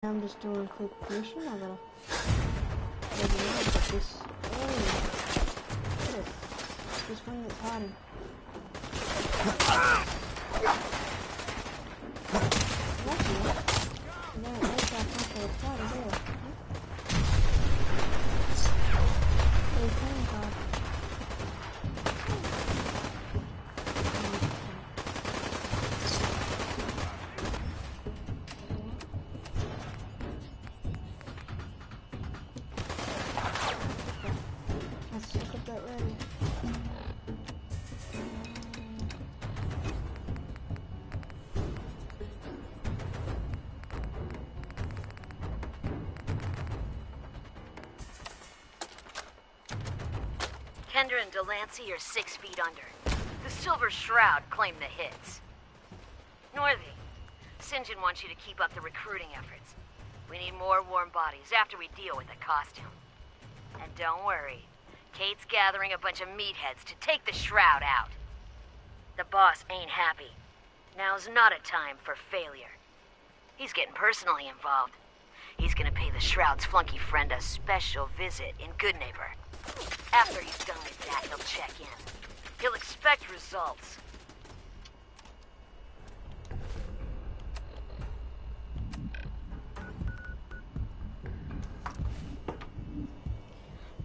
I'm just doing a quick mission. I gotta get this. Oh, look at this one that's hiding. Lucky. No, that's not for the spot there. Hey, playing card. Kendra and Delancey are 6 feet under. The Silver Shroud claimed the hits. Northie, St. John wants you to keep up the recruiting efforts. We need more warm bodies after we deal with the costume. And don't worry, Kate's gathering a bunch of meatheads to take the Shroud out. The boss ain't happy. Now's not a time for failure. He's getting personally involved. He's gonna pay the Shroud's flunky friend a special visit in Goodneighbor. After he's done with that, he'll check in. He'll expect results.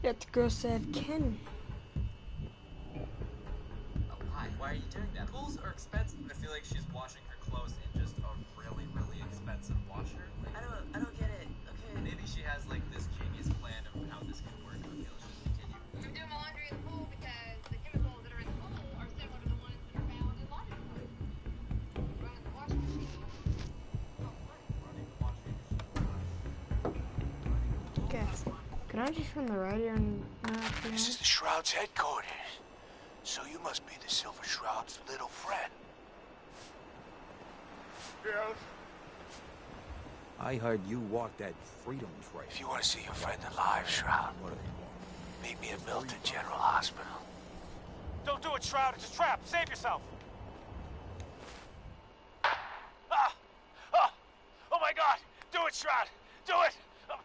That girl said Ken. Oh, hi. Why are you doing that? Pools are expensive. I feel like she's washing her clothes in just a really, really expensive washer. Like, I don't get it. Okay. Maybe she has like this genius plan of how this can work. Okay, let's just continue. I'm doing my laundry in the pool because the chemicals that are in the pool are similar to the ones that are found in laundry detergent. Running the washing machine. Running the washing machine. Okay. Can I just run the radio and This is the Shroud's headquarters. So you must be the Silver Shroud's little friend. Yes. I heard you walked that freedom trail. If you want to see your friend alive, Shroud, meet me at Milton General Hospital. Don't do it, Shroud. It's a trap. Save yourself. Ah! Oh! Oh my God! Do it, Shroud! Do it! Oh.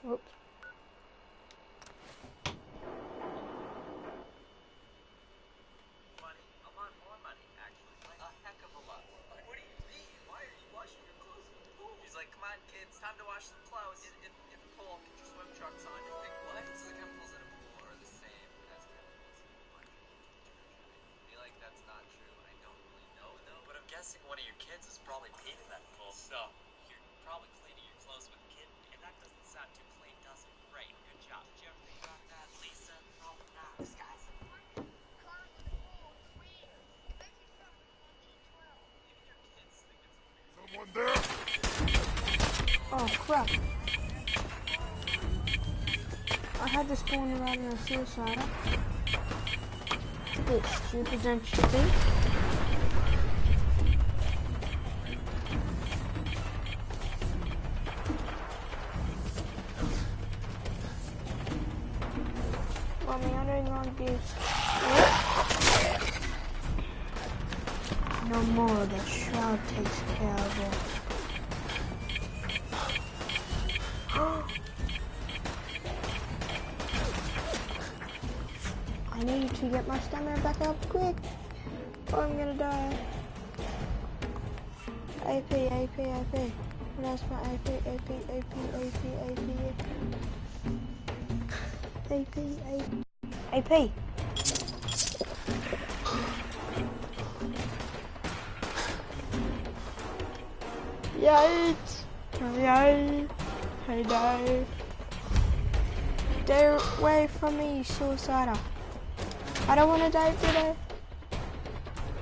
Oops. Money. A lot more money, actually. Like a heck of a lot more money. What do you mean? Why are you washing your clothes in the pool? She's like, come on, kids, time to wash some clothes. In the pool, get your swim trunks on. You're like, what? So the chemicals in a pool are the same as chemicals in laundry detergent. I feel like that's not true. I don't really know, though. But I'm guessing one of your kids is probably peeing in that pool. So, you're probably cleaning your clothes with a kid. And that doesn't sound too clean, does it? Great. Good job. Did you ever think about that, Lisa? Probably not. This guy's Someone there? Oh crap. I had this going around in a suicide. Bit stupid, don't you think? Mommy, I don't want this. No more, the Shroud takes care of it. I need to get my stamina back up quick, or I'm gonna die. AP, AP, AP. Where's my AP, AP, AP, AP, AP, AP, AP, AP. Yikes! Yikes! Hey, die! Stay away from me, suicidal. I don't want to die today.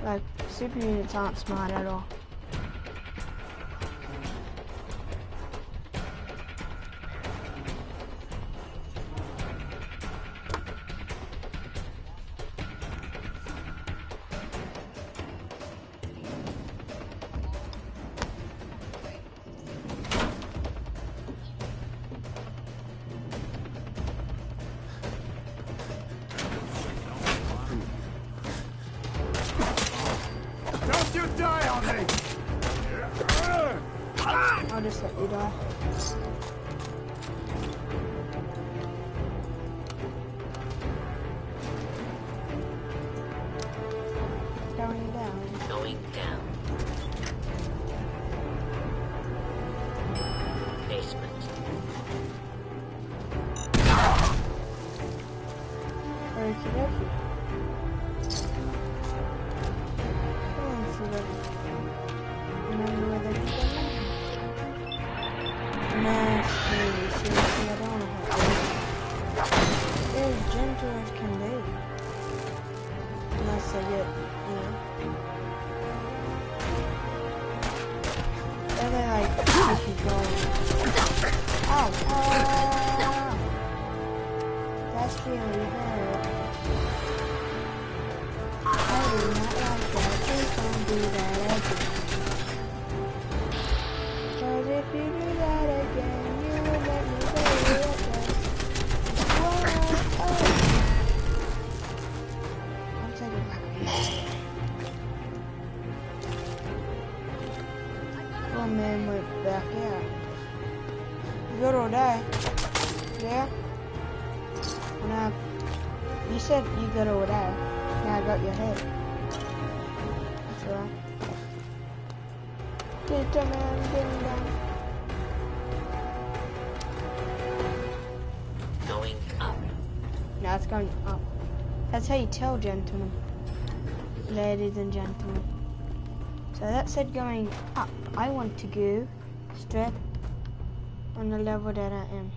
Like, super units aren't smart at all. just let you die. Going down. Going down. Basement. Okie dokie. Oh, so that... Remember where they can go now? Nah, screw you. Seriously, I don't want to help you. They're as gentle as can be. Unless they get, you know. Then they like keep going. Ow! Ah! That's really hurt. I do not like that. Please don't do that again. Cause if you do that again, you will make me very upset. Whoa! I'm taking back. One man went back out. Good old day. Yeah? When you said you got over there. Now I got your head. That's alright. Get the man getting down. Going up. Now it's going up. That's how you tell, gentlemen. Ladies and gentlemen. So that said going up. I want to go straight on the level that I am.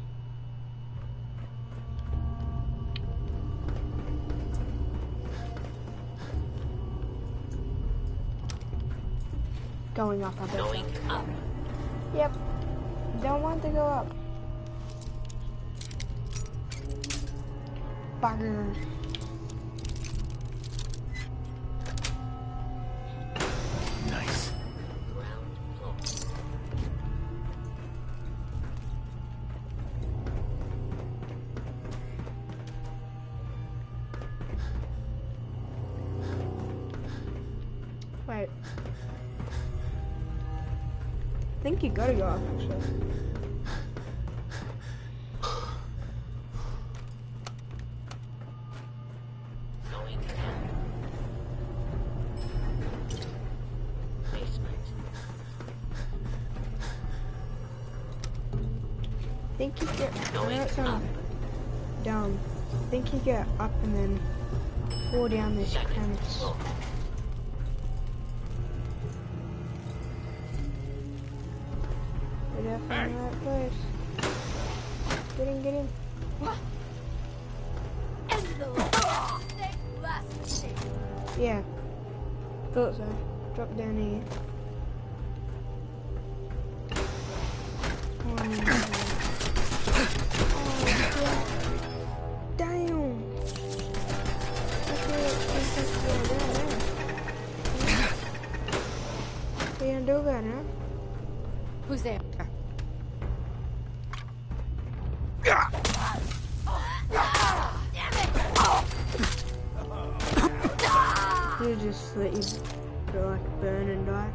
Going up, I bet. Going up. Yep. Don't want to go up. Bugger. Nice. Ground floor. Wait. I think you gotta go up, actually. Going down. Basement. I think you get... I know Going it sounds up. dumb. I think you get up and then fall down this Second premise. floor. We're definitely in the right place. Get in, get in. Yeah. Thought so. Drop down here. Oh, yeah. Damn. That's where it's supposed to go down there. What are you gonna do about it, huh? Who's there? You just let you go like burn and die.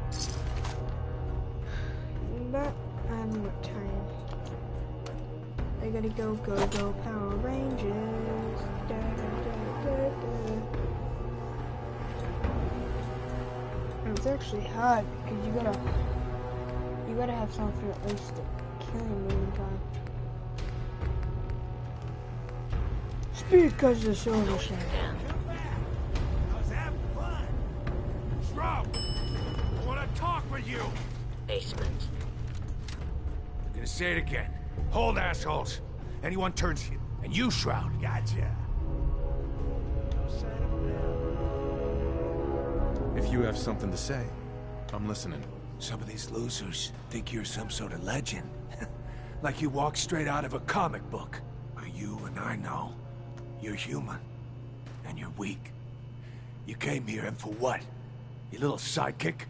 But I haven't got time. I gotta go, Power Rangers. Da, da, da, da, da. And it's actually hard because you gotta have something at least to kill him in time. Speed because the silver shine. Shroud! I want to talk with you! Basement. I'm gonna say it again. Hold, assholes. Anyone turns you. And you, Shroud. Gotcha. If you have something to say, I'm listening. Some of these losers think you're some sort of legend. Like you walked straight out of a comic book. But you and I know. You're human. And you're weak. You came here and for what? Your little sidekick?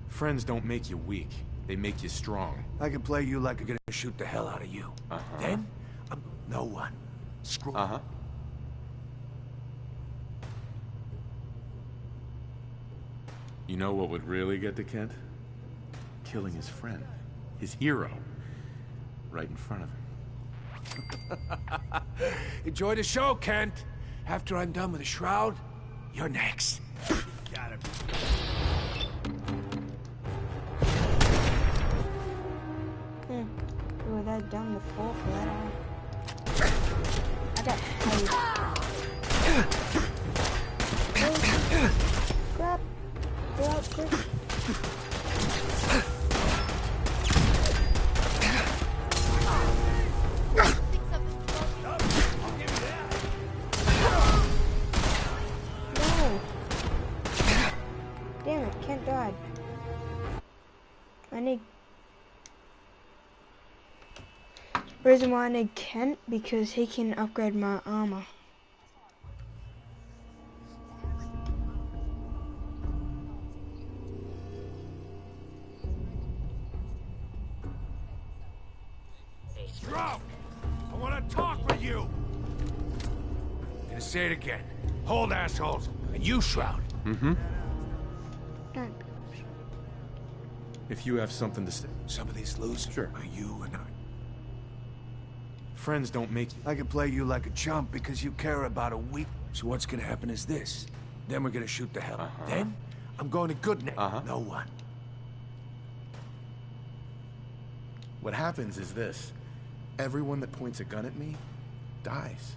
Friends don't make you weak. They make you strong. I can play you like I'm gonna shoot the hell out of you. Uh-huh. Then, I'm no one. Screw. Uh-huh. You know what would really get to Kent? Killing his friend. His hero. Right in front of him. Enjoy the show, Kent. After I'm done with the shroud, you're next. Got him. We were that dumb before for that. I got paid. Grab. Go out quick. No. Damn it, Kent died. I need... Reason why I need Kent, because he can upgrade my armor. Shroud! I want to talk with you! Gonna say it again. Hold, assholes. And you, Shroud. Mm-hmm. Don't. If you have something to say. Some of these losers Sure. are you and I. Friends don't make you... I can play you like a chump because you care about a week. So what's gonna happen is this. Then we're gonna shoot the hell. Then, I'm going to good now. No one. What happens is this. Everyone that points a gun at me dies.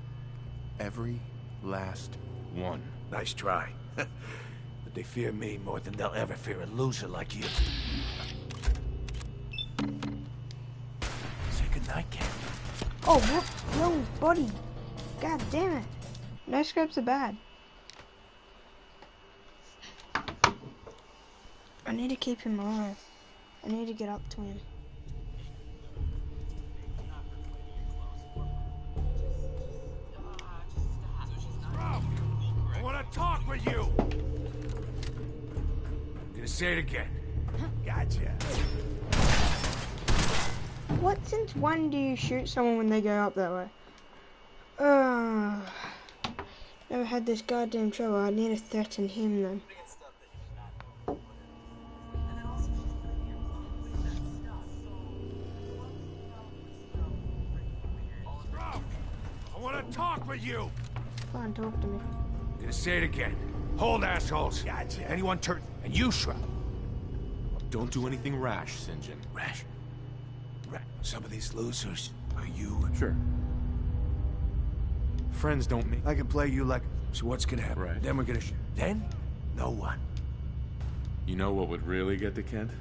Every last one. Nice try. But they fear me more than they'll ever fear a loser like you. Say goodnight, Ken. Oh, what? No, buddy. God damn it. No scraps are bad. I need to keep him alive. I need to get up to him. I want to talk with you! I'm gonna say it again. Gotcha. What? Since when do you shoot someone when they go up that way? Never had this goddamn trouble. I need to threaten him then. I want to talk with you! Come on, talk to me. I'm gonna say it again. Hold, assholes. Gotcha. Anyone turn... And you, Shroud. Don't do anything rash, St. John. Rash. Some of these losers are you and... Sure. Friends don't make... I can play you like... So what's gonna happen? Right. Then we're gonna... Then? No one. You know what would really get to Kent?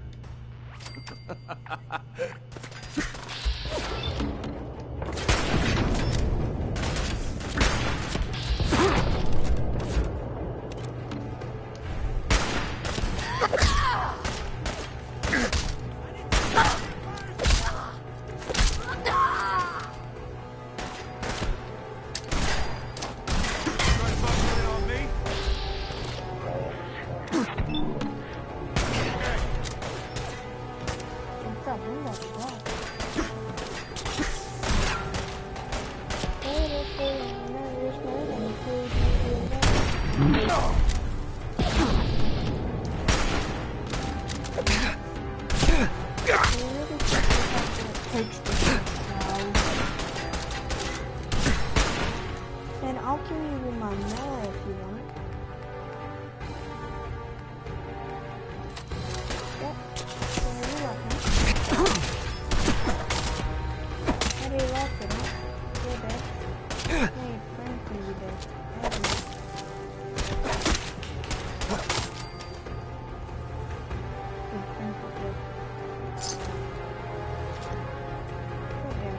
And I'll kill you with my melee if you want. Yep. So you like it. How do you like it, huh? You're dead. Hey, your friend's gonna be dead. I don't know. Your friends are dead. You're dead.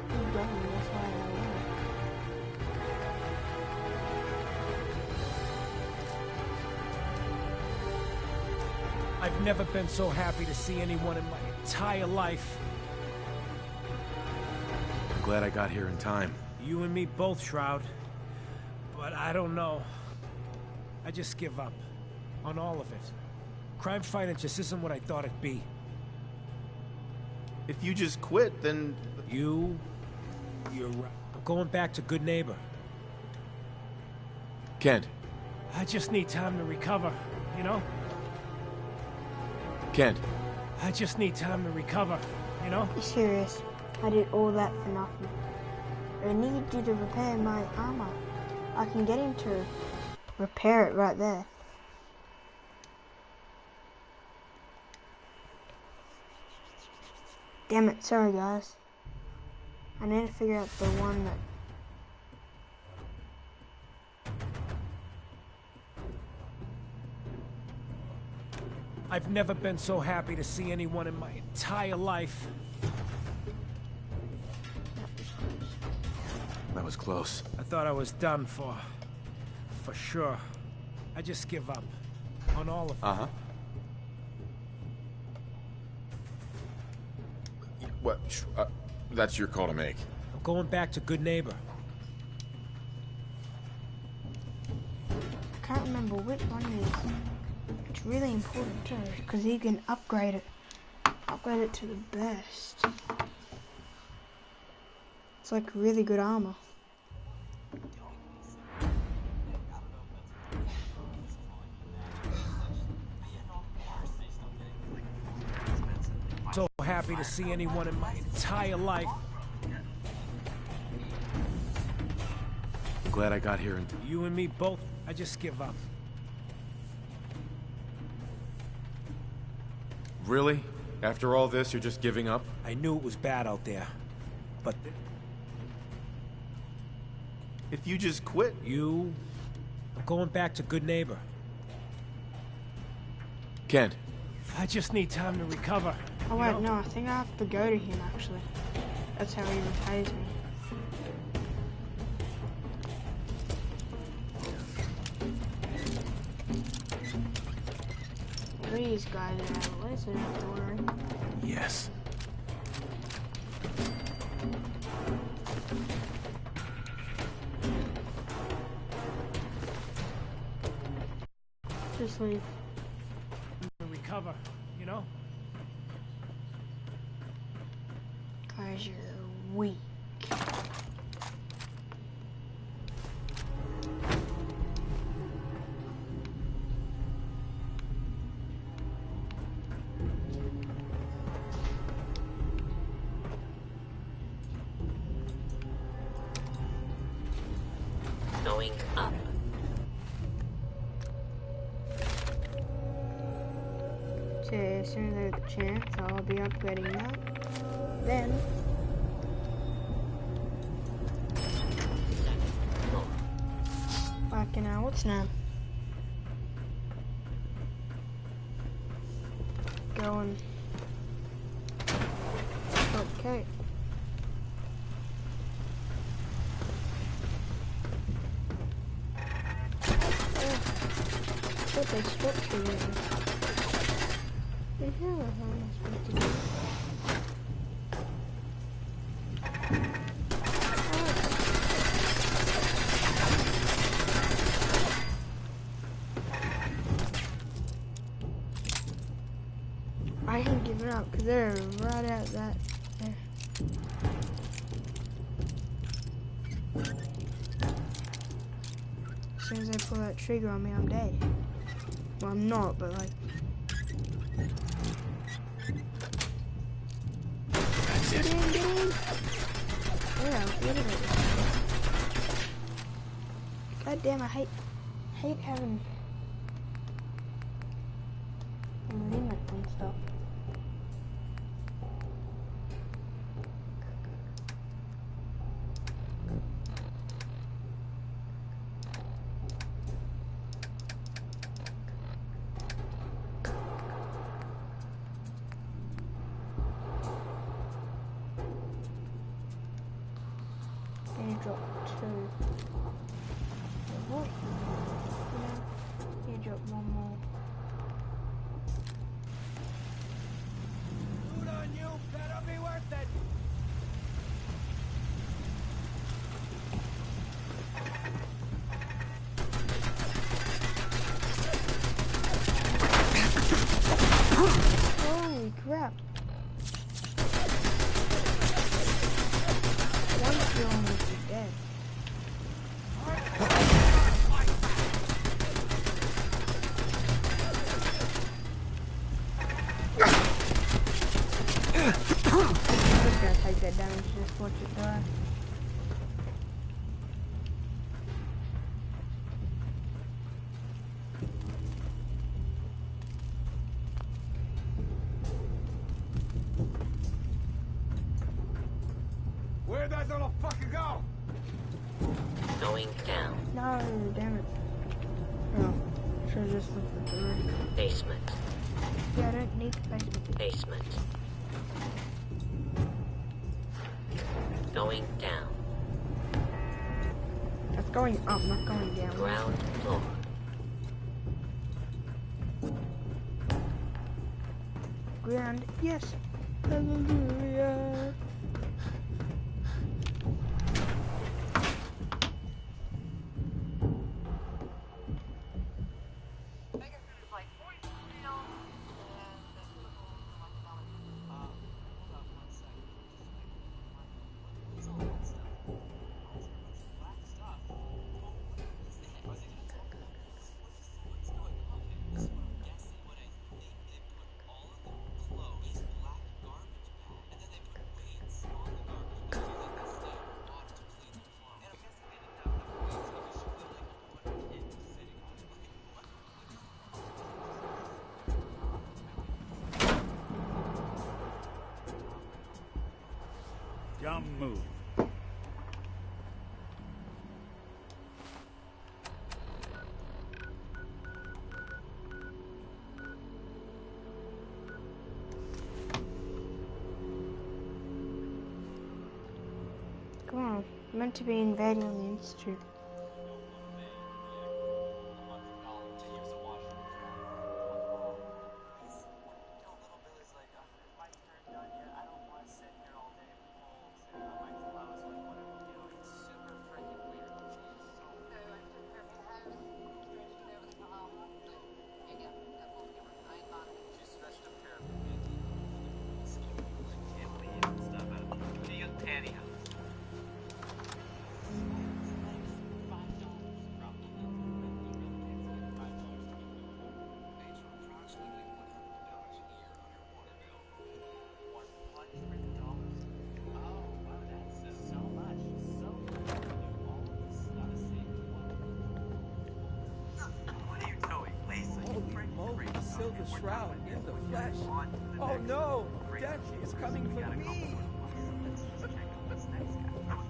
Still dead, that's why I don't know. I've never been so happy to see anyone in my entire life. I'm glad I got here in time. You and me both, Shroud. But I don't know. I just give up. On all of it. Crime fighting just isn't what I thought it'd be. If you just quit, then... You're right. I'm going back to good neighbor. Kent. I just need time to recover, you know? Kent. I just need time to recover, you know? You serious? I did all that for nothing. I need you to repair my armor. I can get him to repair it right there. Damn it, sorry guys. I need to figure out the one that... I've never been so happy to see anyone in my entire life. That was close. I thought I was done for sure. I just give up on all of it. Uh-huh. What? That's your call to make. I'm going back to Good Neighbor. I can't remember which one it is. It's really important too, because you can upgrade it. Upgrade it to the best. It's like really good armor. So happy to see anyone in my entire life. I'm glad I got here and... You and me both, I just give up. Really? After all this, you're just giving up? I knew it was bad out there, but... If you just quit... I'm going back to Good Neighbor. Kent. I just need time to recover. Oh wait, no, I think I have to go to him actually. That's how he repays me. These guys are out of the way, so you don't have to worry. Yes. Just leave. Recover, you know? Guys, you're weak. Going up. So as soon as I get the chance, I'll be upgrading that. Then fucking hell, what's now? Going. Okay. What they structure is. The hell am I supposed to do? I ain't giving up because they're right at that there. As soon as I pull that trigger on me, I'm dead. Well, I'm not, but like. Get in, get in! Yeah, get in. God damn, I hate having limits and stuff. You drop two. What? Yeah, you drop one more. don't fucking go! Going down. No, damn it. Oh, should just look at the door. Basement. Yeah, I don't need the basement. Basement. Going down. That's going up, not going down. Ground floor. Ground, yes. Hallelujah. Jump move. Come on, I'm meant to be invading the institute. Silver shroud in the flesh. Oh no! Death is coming for me!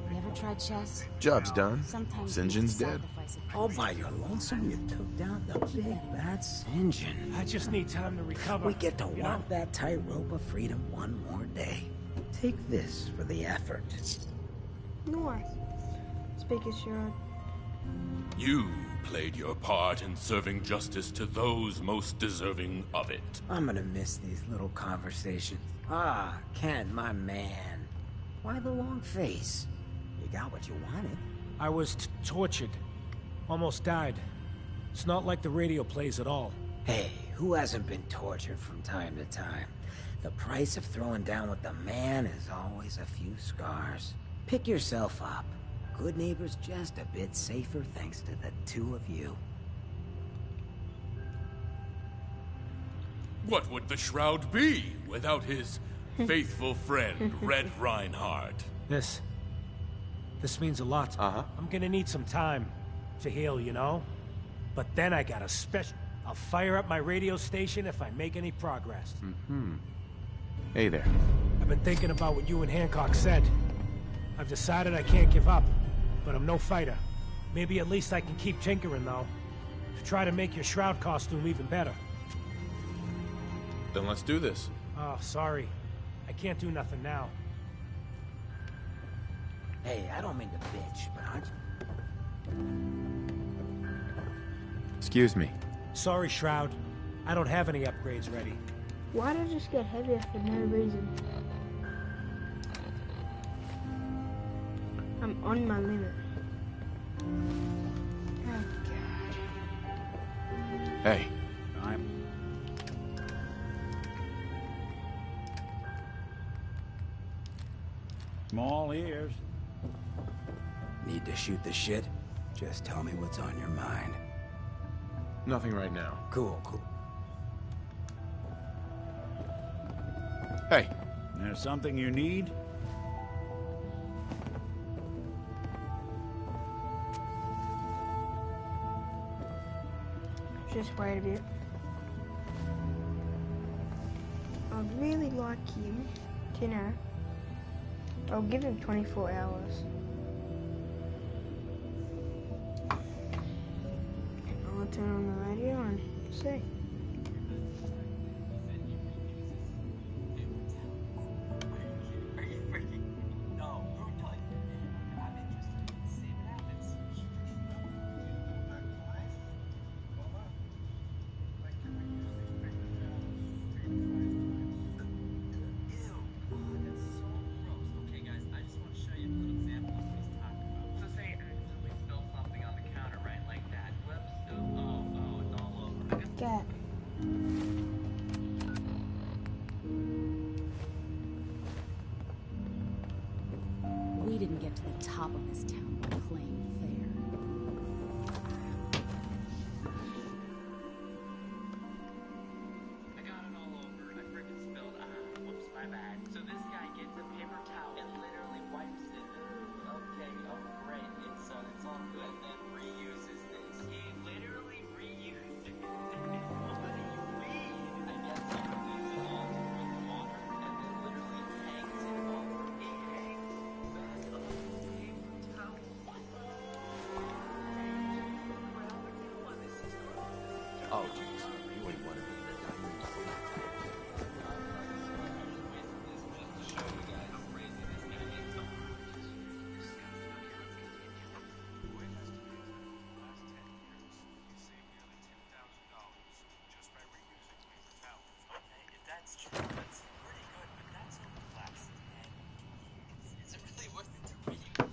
You ever tried chess? Job's done. Sometimes St. John's dead. All by your lonesome, you took down the big bad St. John. I just need time to recover. We get to walk that tightrope of freedom one more day. Take this for the effort. North. Speak assured. You played your part in serving justice to those most deserving of it. I'm gonna miss these little conversations. Ah, Ken, my man. Why the long face? You got what you wanted. I was tortured. Almost died. It's not like the radio plays at all. Hey, who hasn't been tortured from time to time? The price of throwing down with the man is always a few scars. Pick yourself up. Good neighbor's just a bit safer thanks to the two of you. What would the Shroud be without his faithful friend, Red Reinhardt? This means a lot. I'm gonna need some time to heal, you know? But then I got a special... I'll fire up my radio station if I make any progress. Hey there. I've been thinking about what you and Hancock said. I've decided I can't give up, but I'm no fighter. Maybe at least I can keep tinkering, though. To try to make your Shroud costume even better. Then let's do this. Oh, sorry. I can't do nothing now. Hey, I don't mean to bitch, but aren't you... Excuse me. Sorry, Shroud. I don't have any upgrades ready. Why did I just get heavier for no reason? I'm on my limit. Oh, God. Hey. Small ears. Need to shoot the shit? Just tell me what's on your mind. Nothing right now. Cool. Hey. There's something you need? Just wait a bit. I'd really like you to know I'll give him 24 hours. I'll turn on the radio and see. Get. We didn't get to the top of this town by playing fair. I got it all over. I freaking spilled. Whoops, my bad. So this guy gets a paper towel and literally wipes it. Okay, oh great. It's all good. And then reuses this. He literally reused it. What do you mean? I guess he leaves it on to drink water and then literally hangs it over. He hangs back up the paper towel. Oh, jeez. You ain't one of them. That's true. That's pretty good, but that's only last 10. Is it really worth it to read?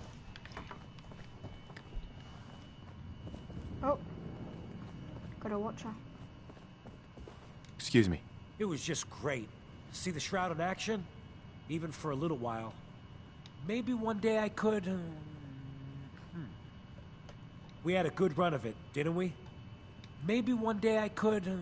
Oh. Gotta watch her. Excuse me. It was just great. See the Shroud in action? Even for a little while. Maybe one day I could... We had a good run of it, didn't we? Maybe one day I could...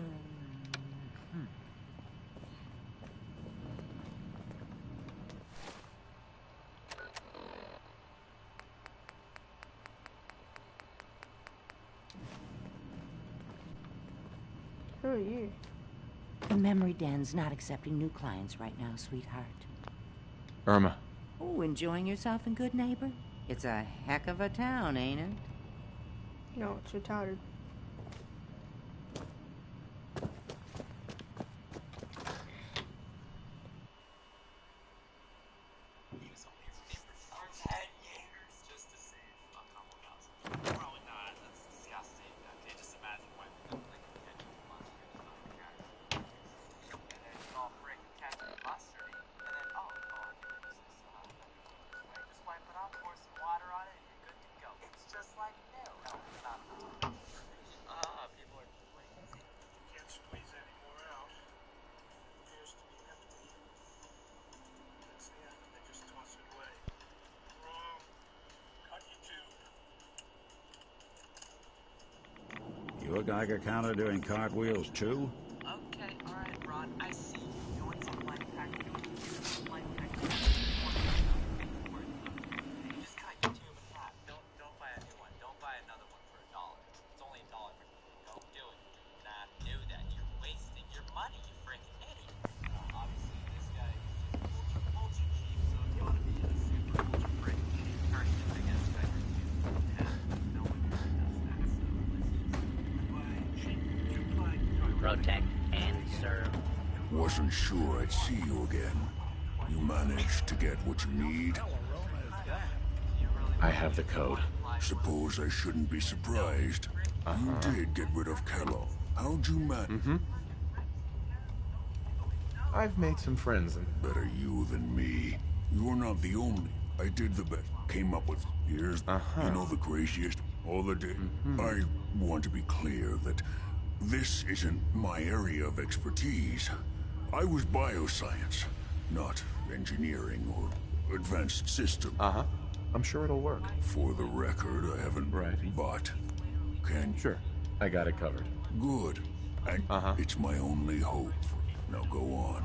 Who are you? The memory den's not accepting new clients right now, sweetheart. Irma. Oh, enjoying yourself in Good Neighbor? It's a heck of a town, ain't it? No, it's retarded. He was only a paper towel 10 years just to save a couple thousand. Probably not. That's disgusting. Okay, just imagine when like catching mustard is not a character. And then it's all freaking catching mustard. And then just wipe it off, pour some water on it, and you're good to go. It's just like new. No, it's not. People are crazy. Can't squeeze any more out. Appears to be empty. That's the end, and they just toss it away. Wrong. Cut you too. You a Geiger counter doing cartwheels too? Okay, alright, Ron, I see you doing some life hacking. Just cut your tube in half. Don't buy a new one. Don't buy another one for $1. It's only $1. Don't do it. Do not do that. You're wasting your money, you freaking idiot. Obviously, this guy is ultra cheap, so if you want to be a super ultra freaking cheap person, I guess Geiger tubes have no one does that, so let's use it. Protect and serve. Wasn't sure I'd see you again. You managed to get what you need? I have the code. Suppose I shouldn't be surprised. You did get rid of Kello. How'd you manage? I've made some friends and... Better you than me. You're not the only. I did the best. Came up with... Here's... You know the craziest... All the day... I want to be clear that this isn't my area of expertise. I was bioscience, not engineering or advanced system. I'm sure it'll work. For the record, I haven't... Right. But... Can... Sure. I got it covered. Good. And it's my only hope. Now go on.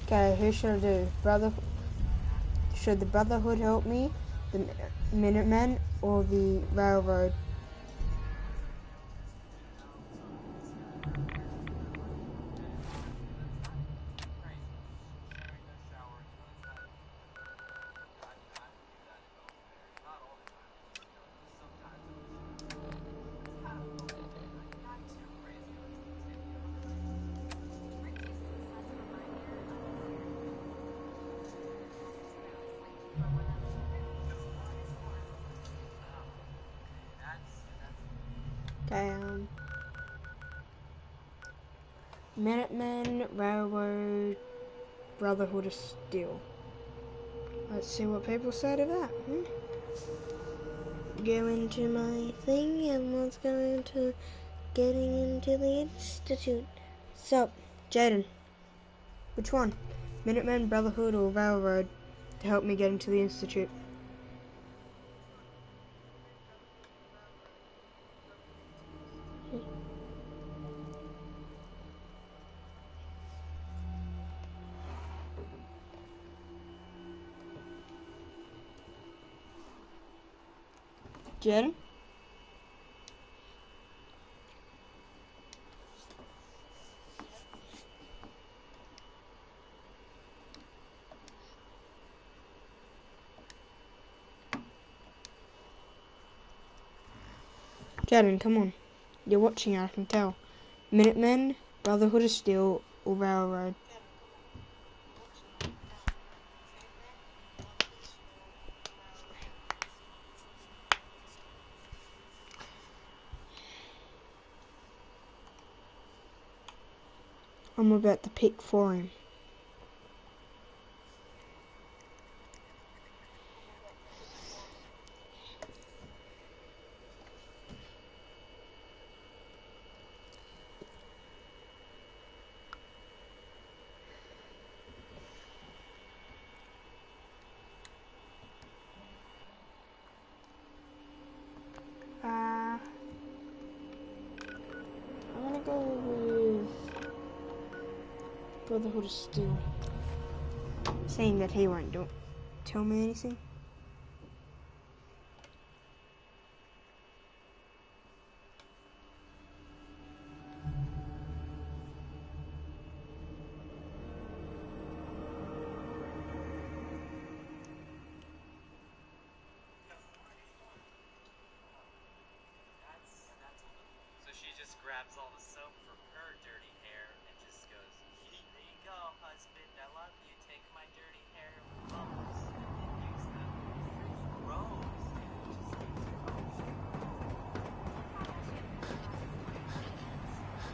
Okay, who should I do? Should the Brotherhood help me? The Minutemen or the Railroad? Minutemen, Railroad, Brotherhood of Steel. Let's see what people said of that. Go into my thing and let's go into getting into the Institute. So, Jaden, which one? Minutemen, Brotherhood, or Railroad to help me get into the Institute? Jaden? Jaden, come on. You're watching, I can tell. Minutemen, Brotherhood of Steel, or Railroad? I'm about to pick for him. I'm gonna go with Brotherhood of Steel. Saying that he won't do tell me anything. So she just grabs all the soap from her dirty hair and just goes, there you go, husband, I love you, take my dirty hair bubbles and use them. Gross.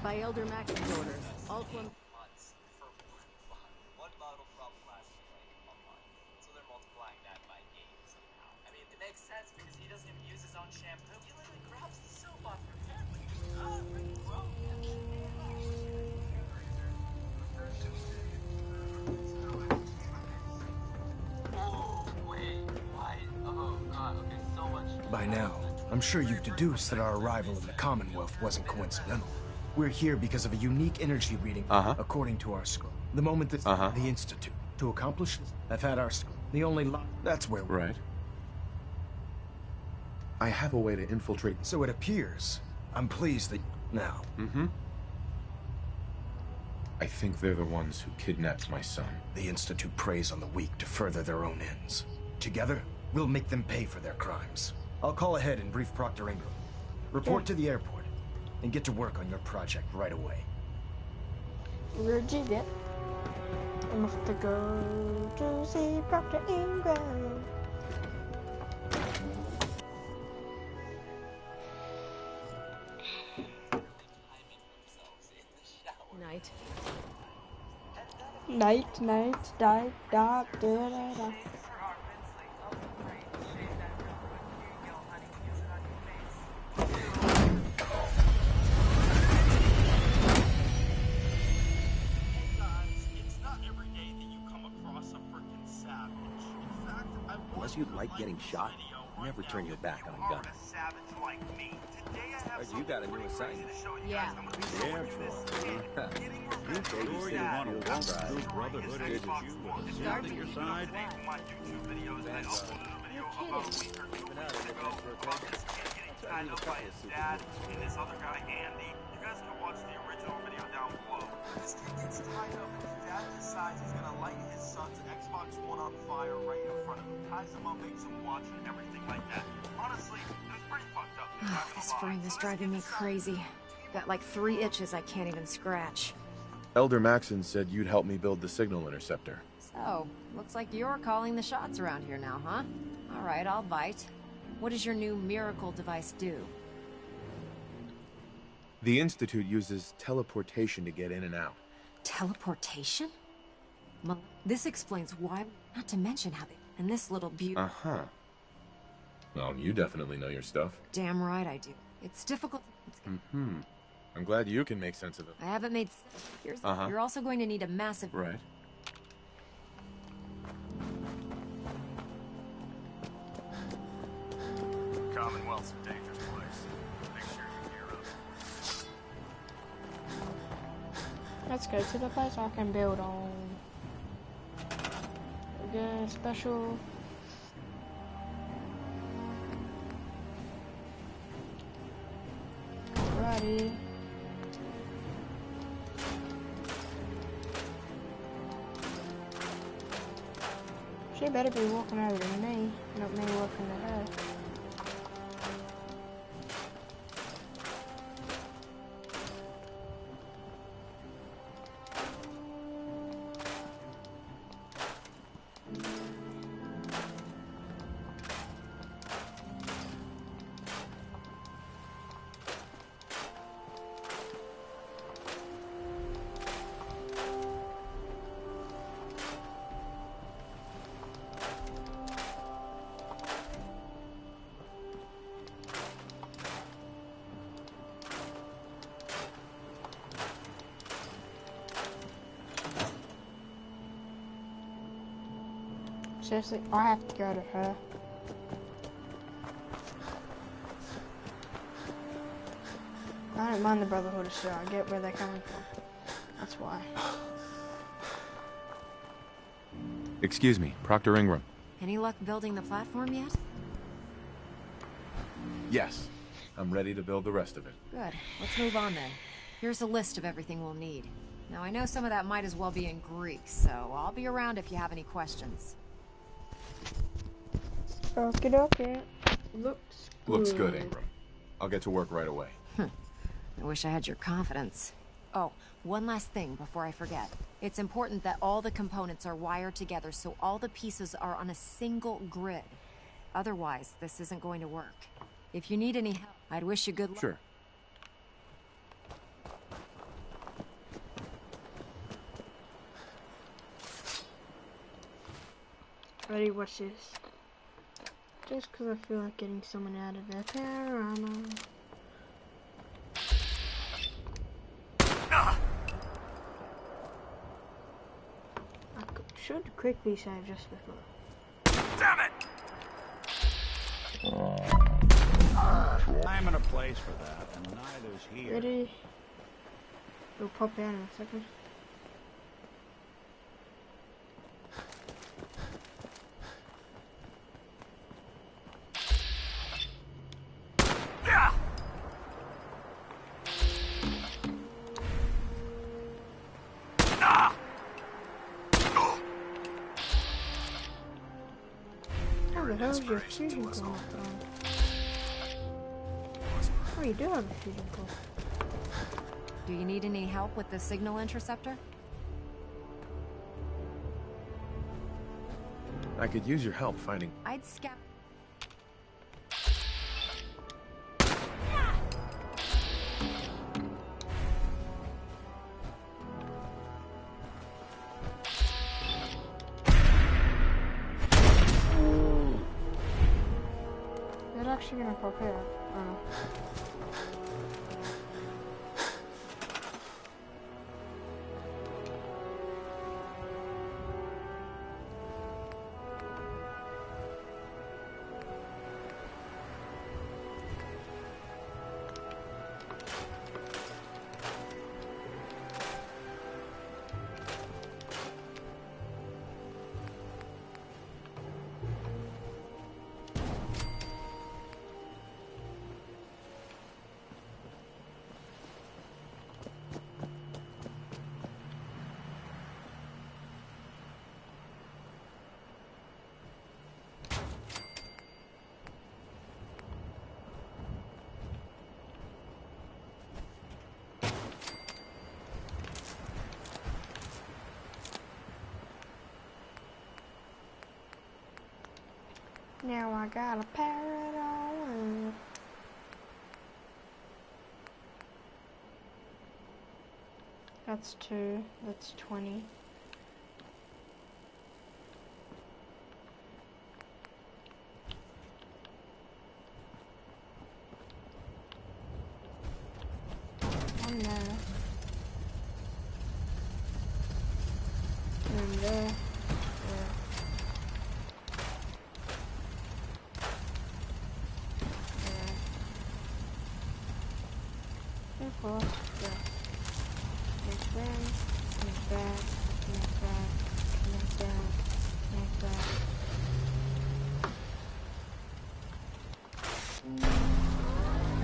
By Elder Max's orders, all one. Months for one bottle. One bottle probably lasts me like a month. So they're multiplying that by 8 somehow. I mean, it makes sense because he doesn't even use his own shampoo. He literally grabs the soap off her hair. By now, I'm sure you've deduced that our arrival in the Commonwealth wasn't coincidental. We're here because of a unique energy reading, according to our scroll. The moment that the Institute. To accomplish this, I've had our scroll. The only that's where we're... Right. I have a way to infiltrate... So it appears. I'm pleased that... Now. I think they're the ones who kidnapped my son. The Institute preys on the weak to further their own ends. Together, we'll make them pay for their crimes. I'll call ahead and brief Proctor Ingram. Report to the airport, and get to work on your project right away. Where'd you get? I'm off to go to see Proctor Ingram. Night. Night, da da da da da. Unless you like getting shot, never turn your back on a gun. You got a new assignment. Yeah. Yeah, sure. Sure you want to walk through Brotherhood as you with a sword at your side? I know by his dad and this other guy, Andy. You guys can watch the original video down below. This kid gets tied up and his dad decides he's gonna light his son's Xbox One on fire right in front of him. Ties him up, makes him watch it, and everything like that. Honestly, it was pretty fucked up. This frame is driving me crazy. Got like 3 itches I can't even scratch. Elder Maxon said you'd help me build the signal interceptor. So, looks like you're calling the shots around here now, huh? Alright, I'll bite. What does your new miracle device do? The Institute uses teleportation to get in and out. Teleportation? This explains why, not to mention how they... And this little beauty... Uh-huh. Well, you definitely know your stuff. Damn right I do. It's difficult... Mm-hmm. I'm glad you can make sense of it. I haven't made sense. You're also going to need a massive... Right. Commonwealth's a dangerous place. Make sure you gear up. Let's go to the place I can build on. Again, special. Alrighty. She better be walking over to me, not me walking to her. Seriously, I have to go to her. I don't mind the Brotherhood of Steel. I get where they're coming from. That's why. Excuse me, Proctor Ingram. Any luck building the platform yet? Yes. I'm ready to build the rest of it. Good. Let's move on then. Here's a list of everything we'll need. Now, I know some of that might as well be in Greek, so I'll be around if you have any questions. Okie dokie. Looks good, Ingram. I'll get to work right away. I wish I had your confidence. Oh, one last thing before I forget. It's important that all the components are wired together so all the pieces are on a single grid. Otherwise, this isn't going to work. If you need any help, I'd wish you good luck. Sure. Ready, watch this. Just because I feel like getting someone out of their panorama. I should quickly save just before. Damn it! I'm in a place for that, and neither's here. Ready? It'll pop out in a second. How's your fusion core not on? Oh, you do have a fusion core. Do you need any help with the signal interceptor? I could use your help finding... I'd scout... Actually gonna pop out. Oh. Now I got a parrot on. That's 2. That's 20. One there. And there. There. There. And 4. There. Make them. Make that. Make that. Make that. Make that.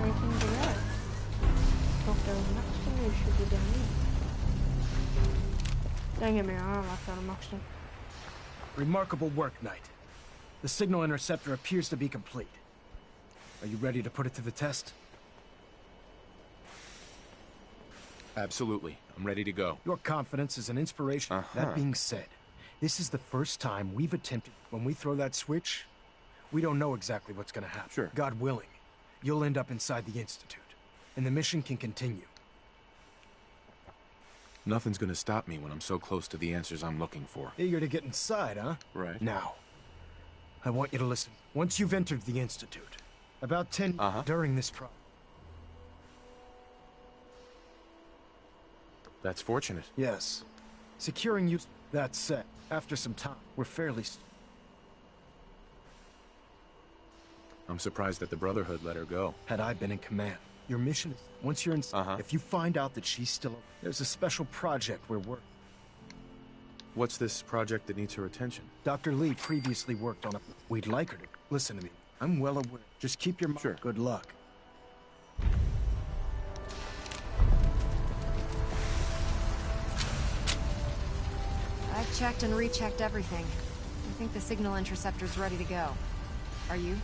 Everything together. Doctor Maxton should be done. Don't get me wrong, I like Dr. Maxton. Remarkable work, Knight. The signal interceptor appears to be complete. Are you ready to put it to the test? Absolutely. I'm ready to go. Your confidence is an inspiration. That being said, this is the first time we've attempted. When we throw that switch, we don't know exactly what's gonna happen. Sure. God willing, you'll end up inside the Institute, and the mission can continue. Nothing's gonna stop me when I'm so close to the answers I'm looking for. Eager to get inside, huh? Right. Now, I want you to listen. Once you've entered the Institute, about 10 during this That's fortunate. Yes. Securing you... That said, after some time, we're fairly... I'm surprised that the Brotherhood let her go. Had I been in command. Your mission is... Once you're in... If you find out that she's still... There's a special project we're working... What's this project that needs her attention? Dr. Lee previously worked on a... We'd like her to... Listen to me. I'm well aware. Just keep your... Sure. Good luck. I've checked and rechecked everything. I think the signal interceptor's ready to go. Are you?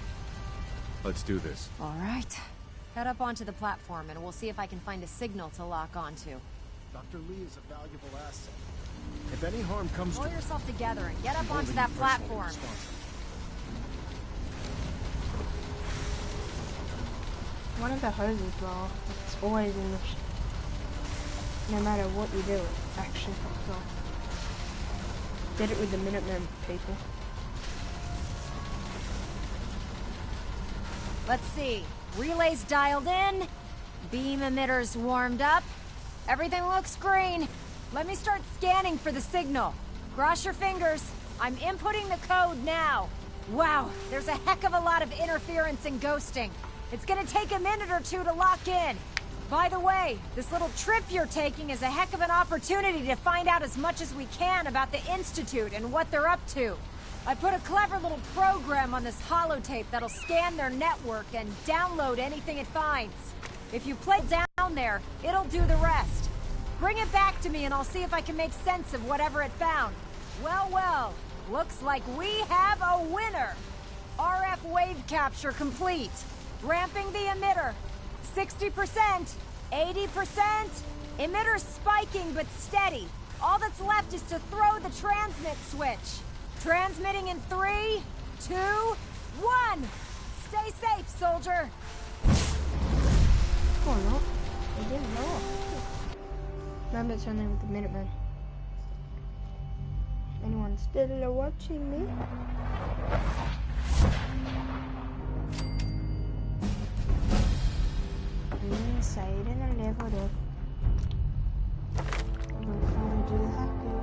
Let's do this. All right. Head up onto the platform and we'll see if I can find a signal to lock onto. Dr. Lee is a valuable asset. If any harm comes Pull to... yourself together and get up onto that platform. One of the hoses, well, it's always in the... No matter what you do, it actually pops off. Did it with the Minutemen people. Let's see. Relays dialed in. Beam emitters warmed up. Everything looks green. Let me start scanning for the signal. Cross your fingers. I'm inputting the code now. Wow, there's a heck of a lot of interference and ghosting. It's gonna take a minute or two to lock in. By the way, this little trip you're taking is a heck of an opportunity to find out as much as we can about the Institute and what they're up to. I put a clever little program on this holotape that'll scan their network and download anything it finds. If you play down there, it'll do the rest. Bring it back to me and I'll see if I can make sense of whatever it found. Well, well, looks like we have a winner. RF wave capture complete. Ramping the emitter. 60%, 80%, emitter spiking but steady. All that's left is to throw the transmit switch. Transmitting in 3, 2, 1. Stay safe, soldier. Oh no, I didn't know. Remember it's only with the Minutemen. Anyone still watching me? Inside and I leveled up. We're gonna do happy.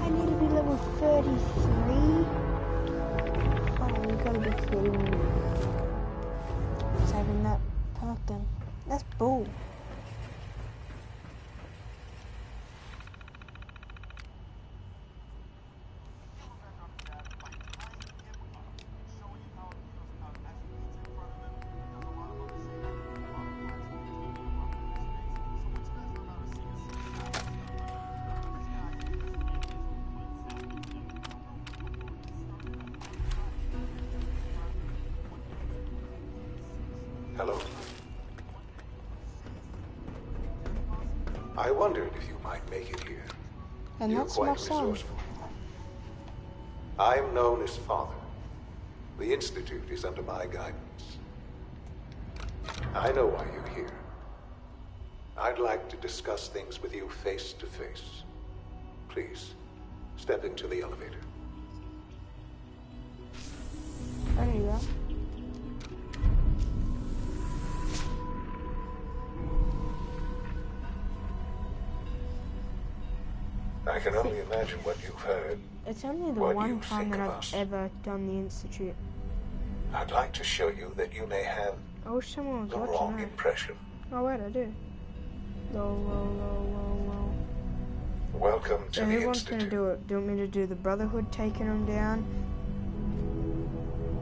I need to be level 33. Oh, you gotta be kidding me. Saving that perk then. That's bull. Hello. I wondered if you might make it here. And You're that's quite my son. resourceful. I'm known as Father. The Institute is under my guidance. I know why you're here. I'd like to discuss things with you face to face. Please, step into the elevator. There you go. I can only imagine what you've heard. It's only the What one you time think that of I've us. ever done the Institute. I'd like to show you that you may have I wish someone was the watching wrong that. impression. Oh wait, I do. Low. Welcome to So the who wants me to Institute. do it? Do you want me to do the Brotherhood taking them down?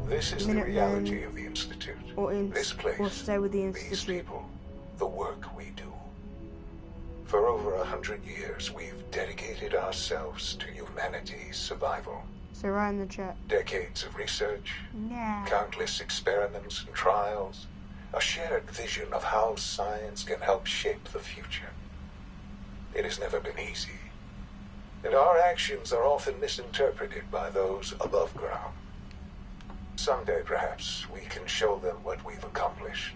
This is the Minutemen, reality of the Institute. Or This place, or stay with the these Institute? people, the work we do. For over 100 years, we've dedicated ourselves to humanity's survival. So right in the chat. Decades of research, Yeah. countless experiments and trials, a shared vision of how science can help shape the future. It has never been easy, and our actions are often misinterpreted by those above ground. Someday, perhaps, we can show them what we've accomplished.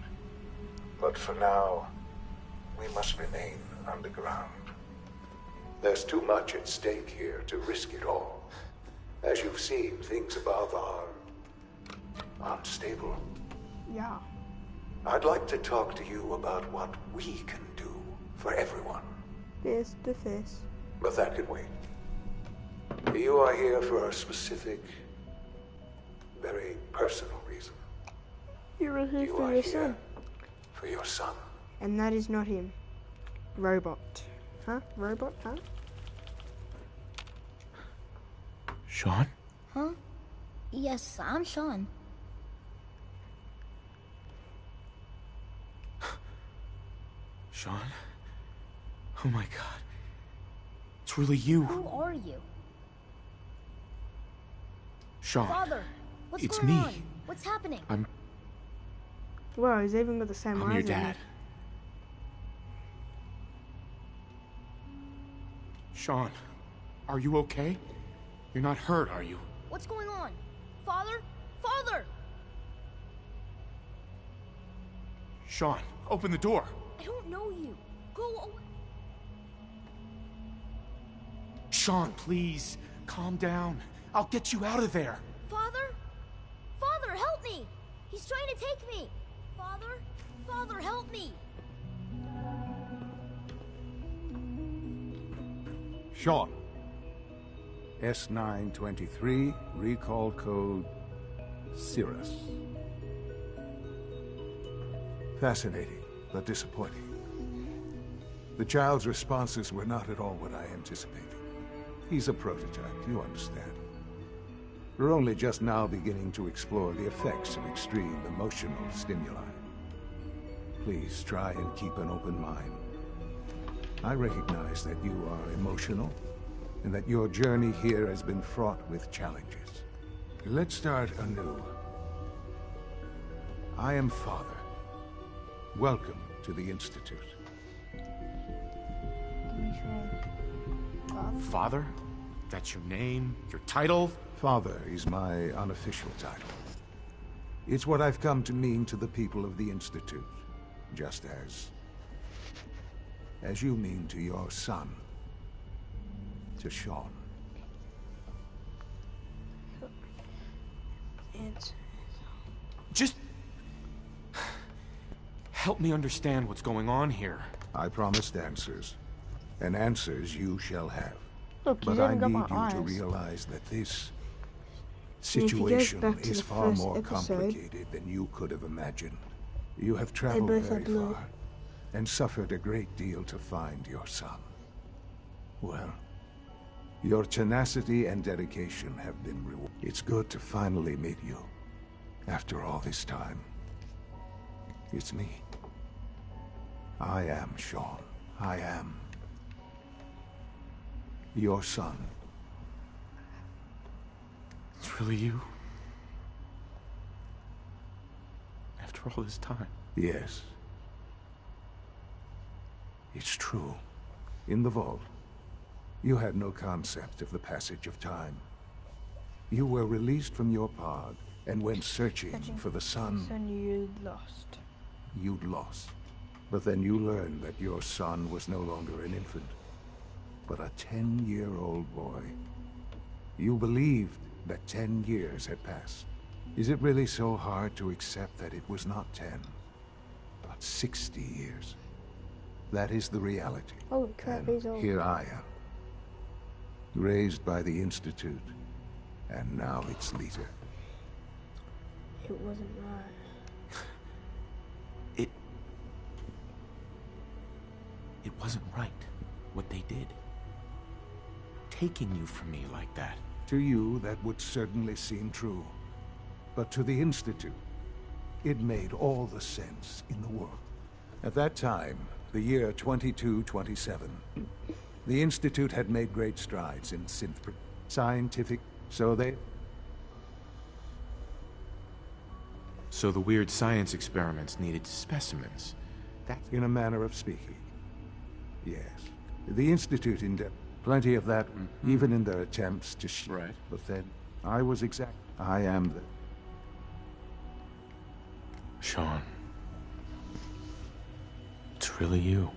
But for now, we must remain underground. There's too much at stake here to risk it all. As you've seen, things above are unstable. Yeah. I'd like to talk to you about what we can do for everyone. Face to face. But that can wait. You are here for a specific, very personal reason. You're here You for are your here son. for your son. And that is not him. Robot. Huh? Robot, huh? Sean? Huh? Yes, I'm Sean. Sean? Oh my god. It's really you. Who are you? Sean. Father, what's It's going me. on? What's happening? Wow, he's even got the same I'm eyes your as dad. me. Sean, are you okay? You're not hurt, are you? What's going on? Father? Father! Sean, open the door. I don't know you. Go away. Sean, please, calm down. I'll get you out of there. Father? Father, help me! He's trying to take me! Father? Father, help me! Sean. S923, recall code Cirrus. Fascinating, but disappointing. The child's responses were not at all what I anticipated. He's a prototype, you understand. We're only just now beginning to explore the effects of extreme emotional stimuli. Please try and keep an open mind. I recognize that you are emotional, and that your journey here has been fraught with challenges. Let's start anew. I am Father. Welcome to the Institute. Father? That's your name? Your title? Father is my unofficial title. It's what I've come to mean to the people of the Institute, just as you mean to your son, to Sean. Just help me understand what's going on here. I promised answers, and answers you shall have. Look, he's but I even need got you my to eyes. realize that this And if he goes situation back to is the far first more episode- complicated than you could have imagined. You have traveled both very are blue. far, and suffered a great deal to find your son. Well, your tenacity and dedication have been rewarded. It's good to finally meet you, after all this time. It's me. I am Sean. I am your son. It's really you? After all this time? Yes. It's true. In the vault, you had no concept of the passage of time. You were released from your pod and went searching for the son Son you lost. you'd lost. But then you learned that your son was no longer an infant, but a 10-year-old boy. You believed that 10 years had passed. Is it really so hard to accept that it was not 10, but 60 years? That is the reality. Holy crap, he's old. Here I am, raised by the Institute, and now its leader. It wasn't right. It wasn't right, what they did. Taking you from me like that. To you, that would certainly seem true. But to the Institute, it made all the sense in the world. At that time, the year 2227, the Institute had made great strides in scientific, so the weird science experiments needed specimens. That's in a manner of speaking. Yes. The Institute plenty of that, even in their attempts to Right. But then, I was I am the... Sean. It's really you.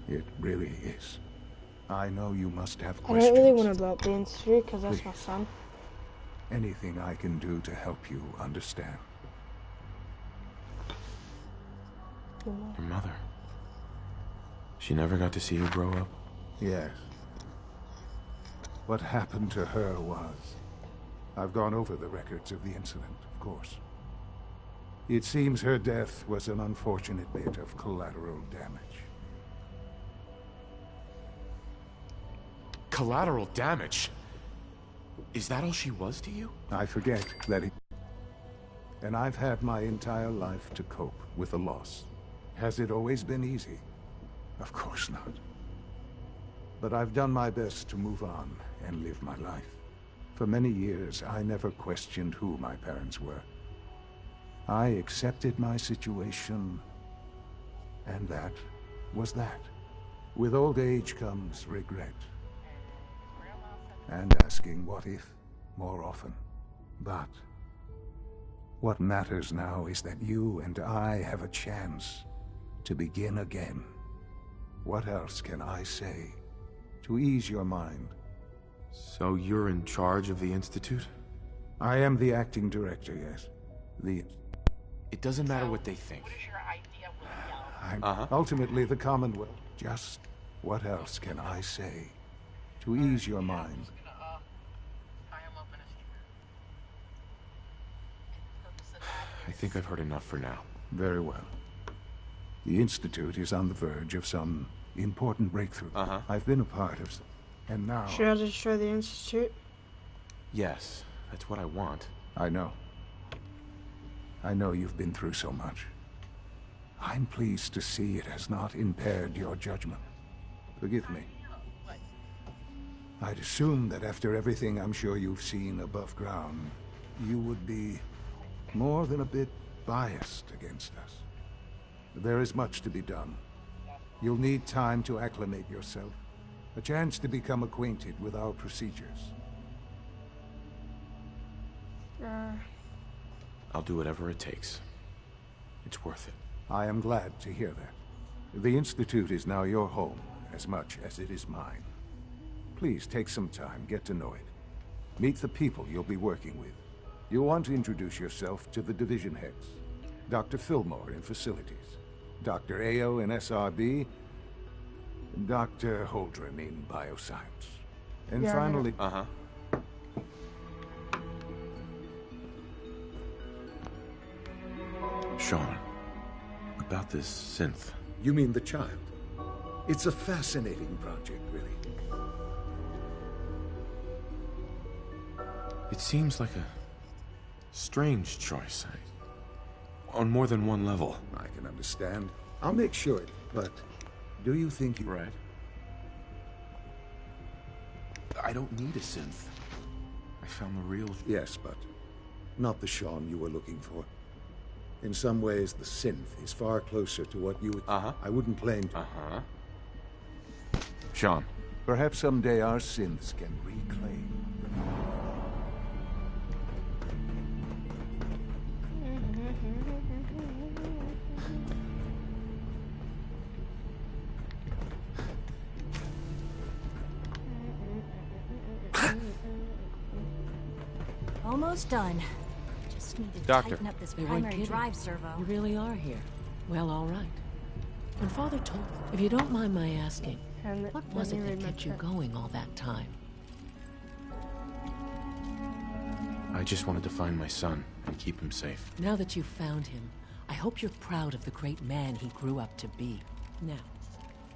It really is. I know you must have I questions. don't really want to blow up the Institute because that's my son. Anything I can do to help you understand. Your mother. She never got to see you grow up? Yes. What happened to her was... I've gone over the records of the incident, of course. It seems her death was an unfortunate bit of collateral damage. Collateral damage? Is that all she was to you? I forget that And I've had my entire life to cope with the loss. Has it always been easy? Of course not. But I've done my best to move on and live my life. For many years, I never questioned who my parents were. I accepted my situation, and that was that. With old age comes regret. And asking what if more often. But what matters now is that you and I have a chance to begin again. What else can I say to ease your mind? So you're in charge of the Institute? I am the acting director, yes. It doesn't matter what they think. I'm ultimately the Commonwealth. Just what else can I say to ease your mind? I think I've heard enough for now. Very well. The Institute is on the verge of some important breakthrough. I've been a part of some, and now... Should I destroy the Institute? Yes, that's what I want. I know. I know you've been through so much. I'm pleased to see it has not impaired your judgment. Forgive me. I'd assumed that after everything I'm sure you've seen above ground, you would be more than a bit biased against us. There is much to be done. You'll need time to acclimate yourself, a chance to become acquainted with our procedures. I'll do whatever it takes. It's worth it. I am glad to hear that. The Institute is now your home, as much as it is mine. Please take some time, get to know it. Meet the people you'll be working with. You'll want to introduce yourself to the division heads. Dr. Fillmore in Facilities, Dr. Ao in SRB, Dr. Holdren in Bioscience. And finally... Sean, about this synth. You mean the child? It's a fascinating project, really. It seems like a strange choice. On more than one level. I can understand. I'll make sure, but do you think you... Right. I don't need a synth. I found the real... Yes, but not the Sean you were looking for. In some ways, the synth is far closer to what you would... I wouldn't claim to... Sean. Perhaps someday our synths can reclaim... Almost done. Just need to Doctor. tighten up this They weren't primary kidding. drive servo. You really are here. Well, all right. When Father told... If you don't mind my asking, what was it that kept you going all that time? I just wanted to find my son and keep him safe. Now that you've found him, I hope you're proud of the great man he grew up to be. Now,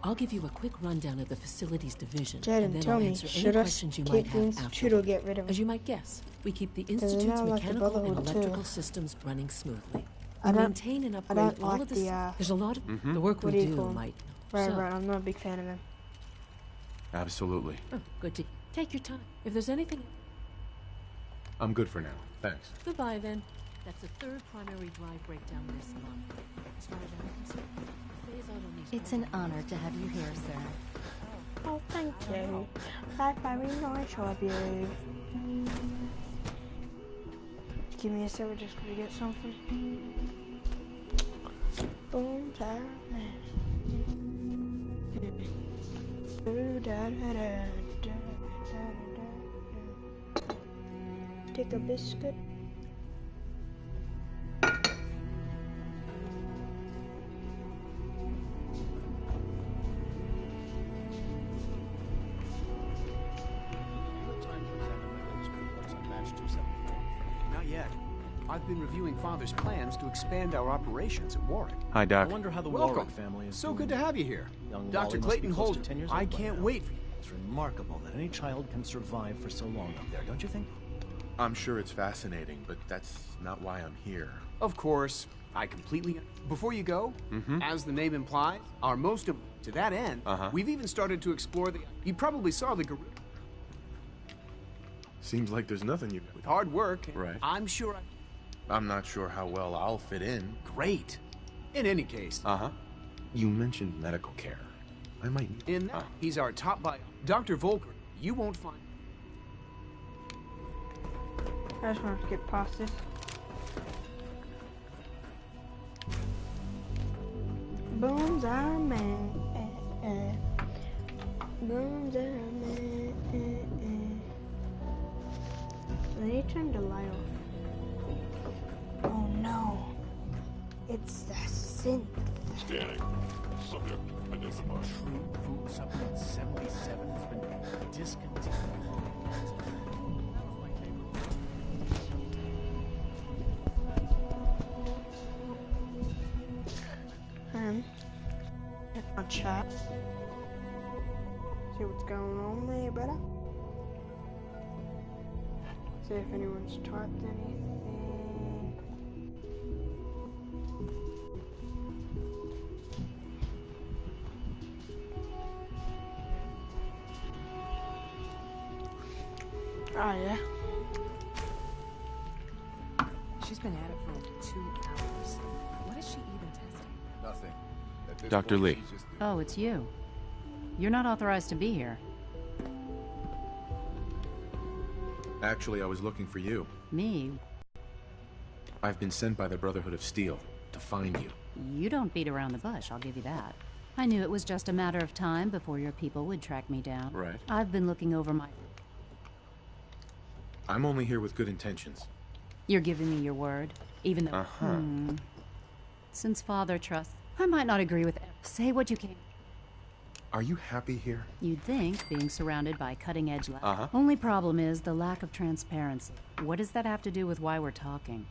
I'll give you a quick rundown of the facilities division, Jaden, and then tell I'll me, answer any should I questions you keep might the have Institute afterward. or get rid of As it? you might guess, we keep the Because Institute's now I like the mechanical and Brotherhood, too. electrical systems running smoothly. I We don't- maintain and I upgrade don't all like of the... the, There's a lot of... The work we what do you do call 'em? might... Right, So- right, I'm not a big fan of him. Absolutely. Oh, good to... Take your time. If there's anything... I'm good for now. Thanks. Goodbye, then. That's the third primary drive breakdown this month. As far as I'm concerned, the phase out on these... It's an honor to have you here, sir. Oh, thank you. That's very nice of you. Give me a second, we're just gonna get something. Boom, da, da, da, da, da. Take a biscuit. Not yet. I've been reviewing Father's plans to expand our operations at Warwick. Hi, Doc. I wonder how the Welcome. Warwick family is So doing. good to have you here. Young Dr. Wally must Clayton be close to Holden. 10 years I old by can't now. wait. It's remarkable that any child can survive for so long up there, don't you think? I'm sure it's fascinating, but that's not why I'm here. Of course, I completely. Before you go, as the name implies, our most to that end, we've even started to explore the. You probably saw the gorilla. Seems like there's nothing you... With hard work, Right. I'm sure. I'm not sure how well I'll fit in. Great. In any case, You mentioned medical care. I might... in that, he's our top bio. Dr. Volker, you won't find. I just wanted to get past this. Bones are man. Bones are man. I need to turn the light off. Oh no. It's the synth. Scanning. Subject identified. True Food Supplement 77 has been discontinued. On chat. See what's going on there, brother. See if anyone's typed anything. Oh yeah. She's been at it for 2 hours. What is she even testing? Nothing. At this Dr. point, Lee. she's just- Oh, it's you. You're not authorized to be here. Actually, I was looking for you. Me? I've been sent by the Brotherhood of Steel to find you. You don't beat around the bush, I'll give you that. I knew it was just a matter of time before your people would track me down. Right. I've been looking over my... I'm only here with good intentions. You're giving me your word? Even though... Since Father trusts... I might not agree with... Say what you can. Are you happy here? You'd think, being surrounded by cutting-edge labs. Uh-huh. Only problem is the lack of transparency. What does that have to do with why we're talking?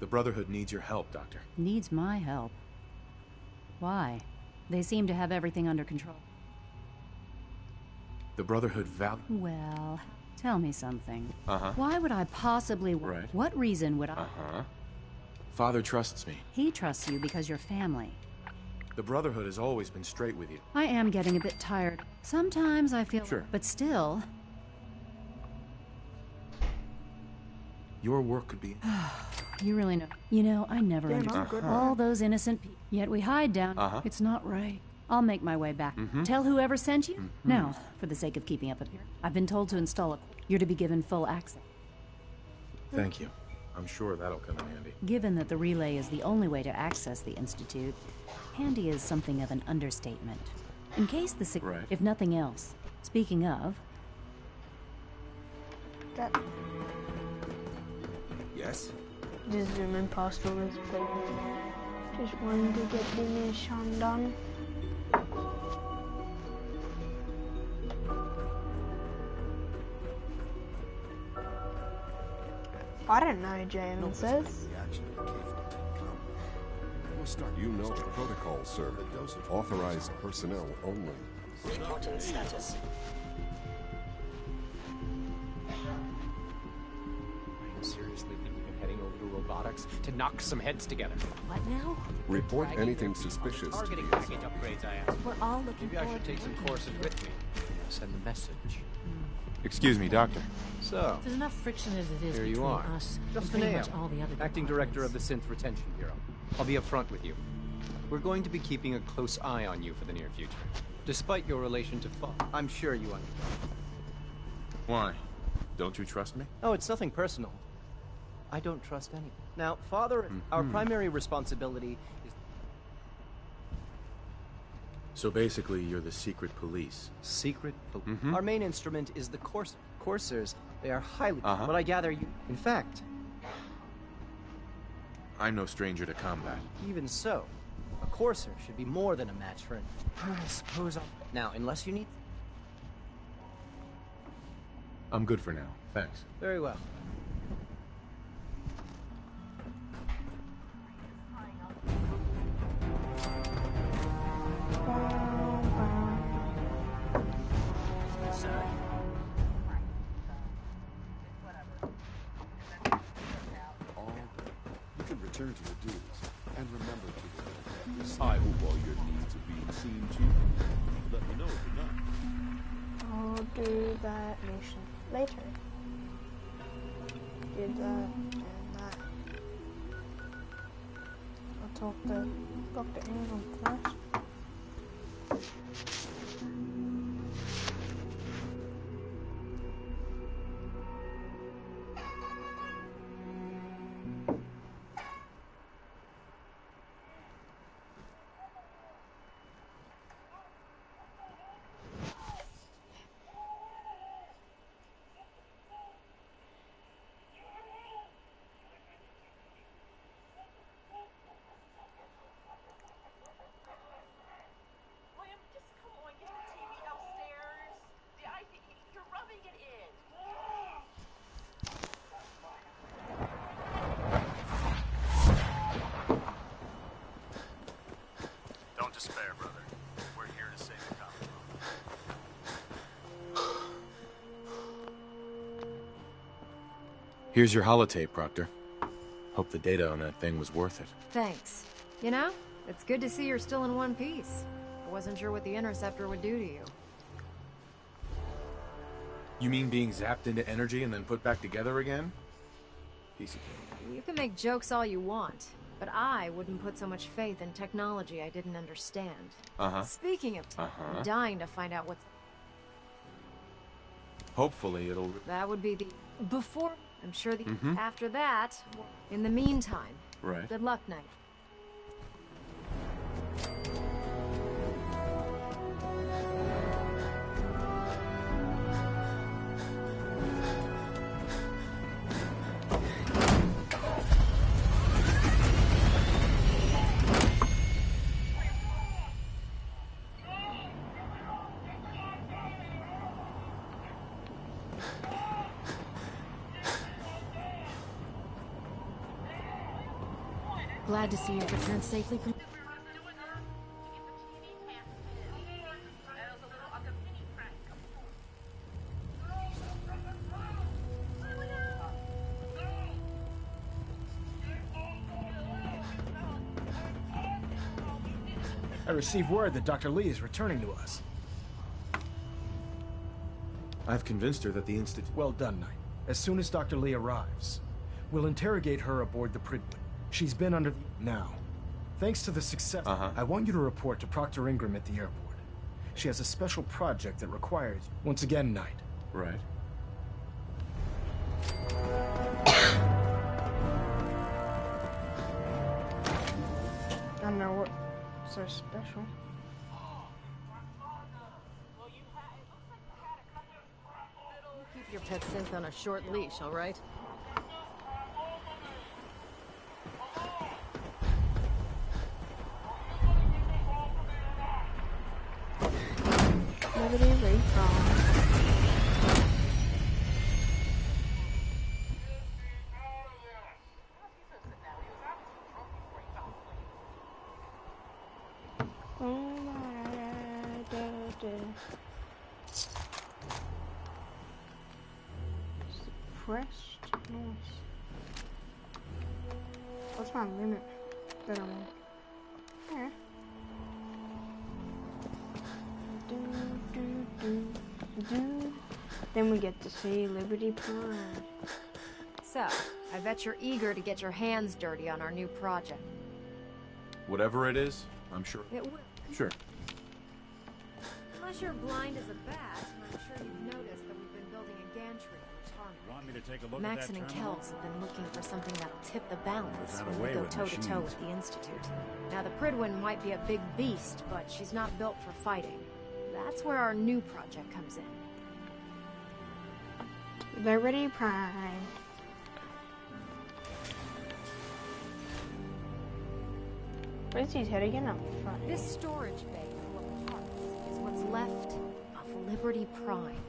The Brotherhood needs your help, Doctor. Needs my help. Why? They seem to have everything under control. The Brotherhood Well, tell me something. Uh-huh. Why would I possibly... Right. What reason would I... Uh-huh. Father trusts me. He trusts you because you're family. The Brotherhood has always been straight with you. I am getting a bit tired. Sometimes I feel... Sure. But still... Your work could be... You really know... You know, I never Yeah, understood I'm good. all those innocent people. Yet we hide down. It's not right. I'll make my way back. Tell whoever sent you. Now, for the sake of keeping up appearance, I've been told to install a... You're to be given full access. Thank you. I'm sure that'll come in handy. Given that the relay is the only way to access the Institute, handy is something of an understatement. In case the... Right. If nothing else. Speaking of... That Yes? just zooming past all this paper. Just wanted to get the mission done. I don't know, Jamin says. You know the protocol, sir. Authorized personnel only. Reporting status. I'm seriously thinking of heading over to robotics to knock some heads together. What now? Report anything suspicious to Targeting the package upgrades I asked. We're all looking Maybe I forward should take to some working courses with me. Send the message. Excuse me, Doctor. So, There's enough friction as it is here you between are. us and Just pretty Fineo, much all the other acting director of the Synth Retention Bureau. I'll be upfront with you. We're going to be keeping a close eye on you for the near future. Despite your relation to Father, I'm sure you understand. Why? Don't you trust me? Oh, it's nothing personal. I don't trust anyone. Now, Father, our primary responsibility is... So basically, you're the secret police. Secret police. Our main instrument is the Courser. Coursers, they are highly... But I gather you... In fact... I'm no stranger to combat. Even so, a Courser should be more than a match for an... I suppose I'll... Now, unless you need... I'm good for now. Thanks. Very well. You can return to your duties and remember to I hope all your needs are being seen to. Let me know if you're not. I'll do that mission later. Do that and that. I'll talk to Dr. Ingram first. Don't despair, brother. We're here to save the comic book. Here's your holotape, Proctor. Hope the data on that thing was worth it. Thanks. You know, it's good to see you're still in one piece. I wasn't sure what the Interceptor would do to you. You mean being zapped into energy and then put back together again? Piece of cake. You can make jokes all you want, but I wouldn't put so much faith in technology I didn't understand. Speaking of I'm dying to find out what's... Hopefully it'll... That would be the... Before... I'm sure the... After that... In the meantime... Right. Good luck, Knight. Glad to see you've returned safely from... I received word that Dr. Lee is returning to us. I've convinced her that the Institute... Well done, Knight. As soon as Dr. Lee arrives, we'll interrogate her aboard the Pridwin. She's been under... Now, thanks to the success... I want you to report to Proctor Ingram at the airport. She has a special project that requires... Once again, Knight. Right. I don't know what's so special. your pet synth on a short leash, all right? Liberty Recon. Suppressed noise. What's my limit that I'm on? Yeah. Then we get to see Liberty Prime. So, I bet you're eager to get your hands dirty on our new project. Whatever it is, I'm sure. It will. Sure. Unless you're blind as a bat, I'm sure you've noticed that we've been building a gantry on the tarmac. Want me to take a look Maxon at and that terminal? Kells have been looking for something that'll tip the balance Got when away we go with toe-to-toe machines. with the Institute. Now, the Pridwin might be a big beast, but she's not built for fighting. That's where our new project comes in. Liberty Prime. Where's his head again? Up front. This storage bay full of parts is what's left of Liberty Prime.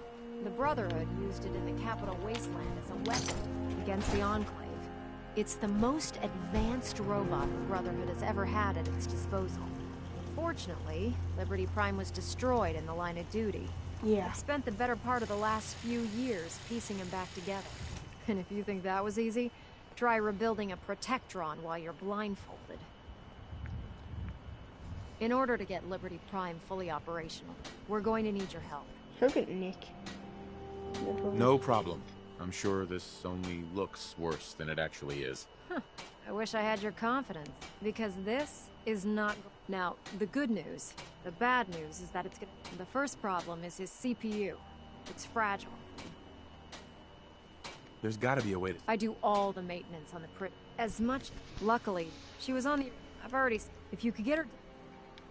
The Brotherhood used it in the Capital Wasteland as a weapon against the Enclave. It's the most advanced robot the Brotherhood has ever had at its disposal. Fortunately, Liberty Prime was destroyed in the line of duty. Yeah. I've spent the better part of the last few years piecing him back together. And if you think that was easy, try rebuilding a Protectron while you're blindfolded. In order to get Liberty Prime fully operational, we're going to need your help. Look at Nick. No problem. I'm sure this only looks worse than it actually is. Huh. I wish I had your confidence, because this is not... Now, the good news. The bad news is that it's gonna... The first problem is his CPU. It's fragile. There's gotta be a way to... I do all the maintenance on the as much... Luckily, she was on the... I've already... If you could get her...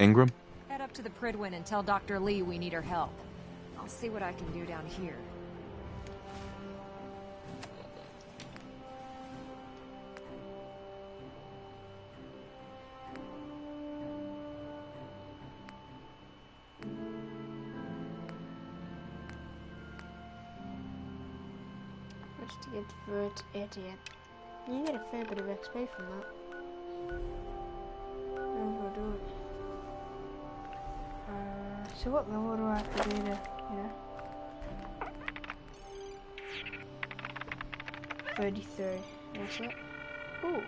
Ingram? Head up to the Pridwin and tell Dr. Lee we need her help. I'll see what I can do down here. Just to get Vert Etienne. You get a fair bit of XP from that. I'll do it. So what level do I have to do to, 33. That's it. Ooh.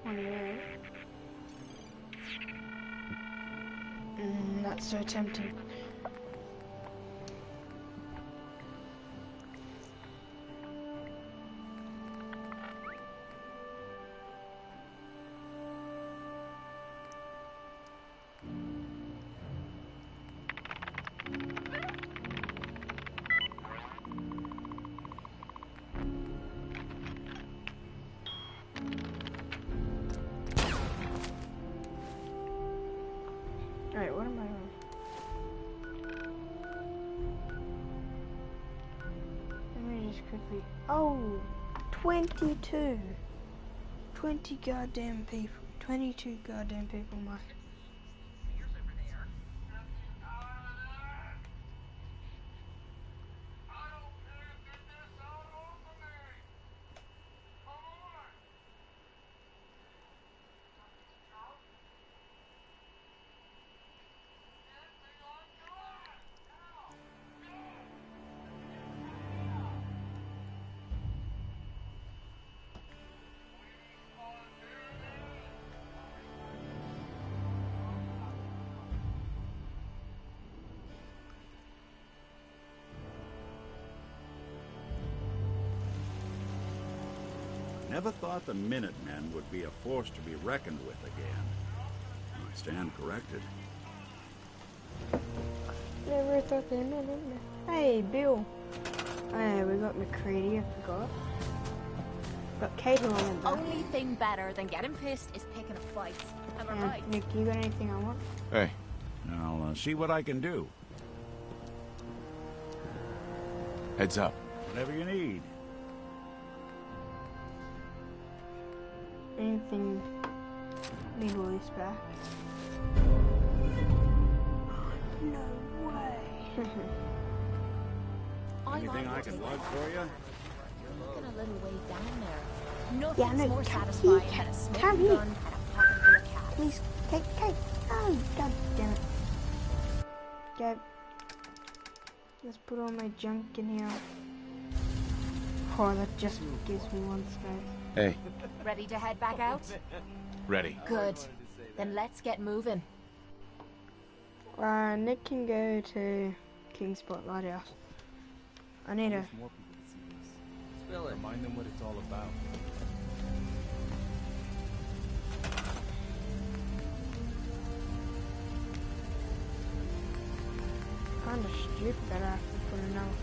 One of those. That's so tempting. Alright, what am I on? Let me just quickly... Oh! 22! 20 goddamn people. 22 goddamn people, Mike. Never thought the Minutemen would be a force to be reckoned with again. I stand corrected. Never thought they meant it. Hey, Bill. Hey, we got McCready, I forgot. Got Kate on the back. Only thing better than getting pissed is picking a fight. Am I right? Nick, you got anything I want? Hey. I'll see what I can do. Heads up. Whatever you need. Anything legal is back. No way. Anything I can lug for you? You're looking a little way down there. Yeah, Nothing's no, more come satisfying here, than a smoking come here. gun and a pocket full of cats. Please, Kate. Oh, god damn it. Okay. Let's put all my junk in here. Oh, that just gives me one space. Hey. Ready to head back out? Ready. Good. Then let's get moving. Nick can go to Kingsport Lighthouse. I need a... More people to see this. Remind them what it's all about. Kinda stupid that I have to put another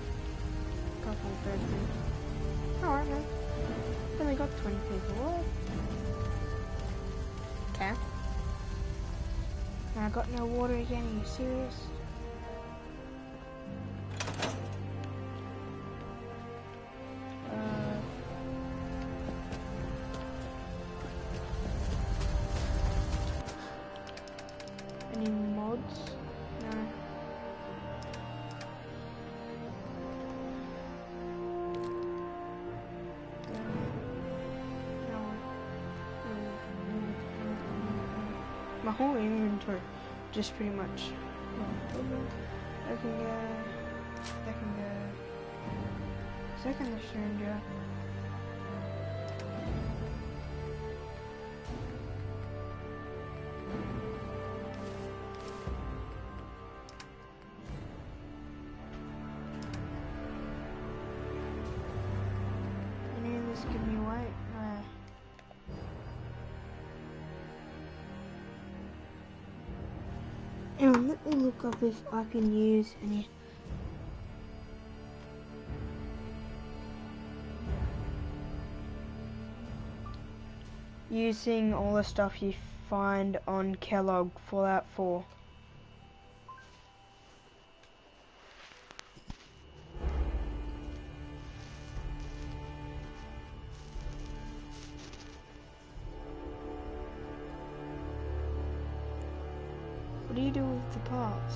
couple of birthdays. Alright, man. Only got 20 people. What? Okay. And I got no water again. Are you serious? Any mods? No. My whole inventory just pretty much. I can go. Second stranger. Any of this give me white? And let me look up if I can use any. Using all the stuff you find on Kellogg Fallout 4. What do you do with the parts?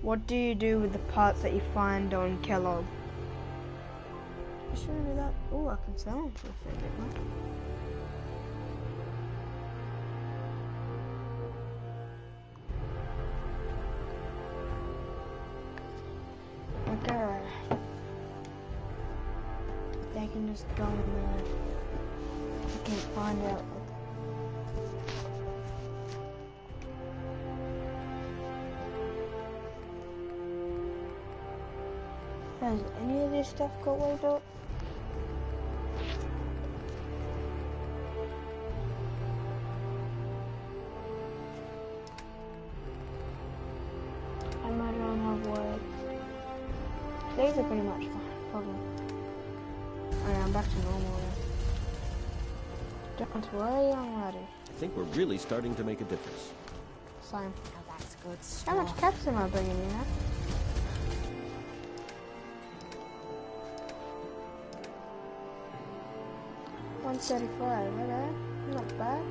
What do you do with the parts that you find on Kellogg? Just show me that. Oh, I can sell them for a fair bit more. Okay. They can just go in there. You can find out. Has any of this stuff got wiped out? I might not have wood. These are pretty much fine, probably. Alright, I'm back to normal now. Don't worry, I'm ready. I think we're really starting to make a difference. Same. Now that's good stuff. How much caps am I bringing in now? $135, okay. Not bad.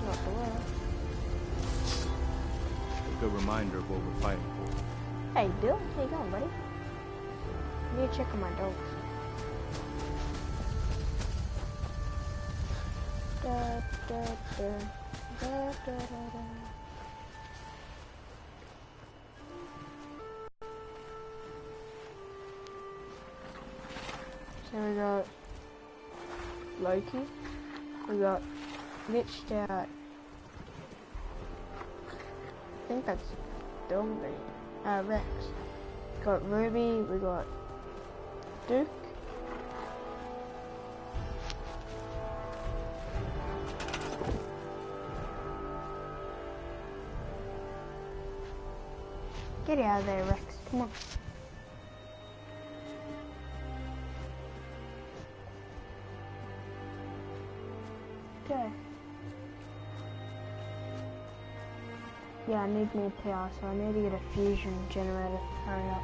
Not the worst. A good reminder of what we're fighting for. Hey, Bill, how you going, buddy? I need to check on my dogs. Da, da, da, da, da, da. So we got Loki, we got Mitch Stout. I think that's Rex. We got Ruby, we got Duke. Get out of there, Rex. Come on. Okay. Yeah, I need more power, so I need to get a fusion generator. Hurry up.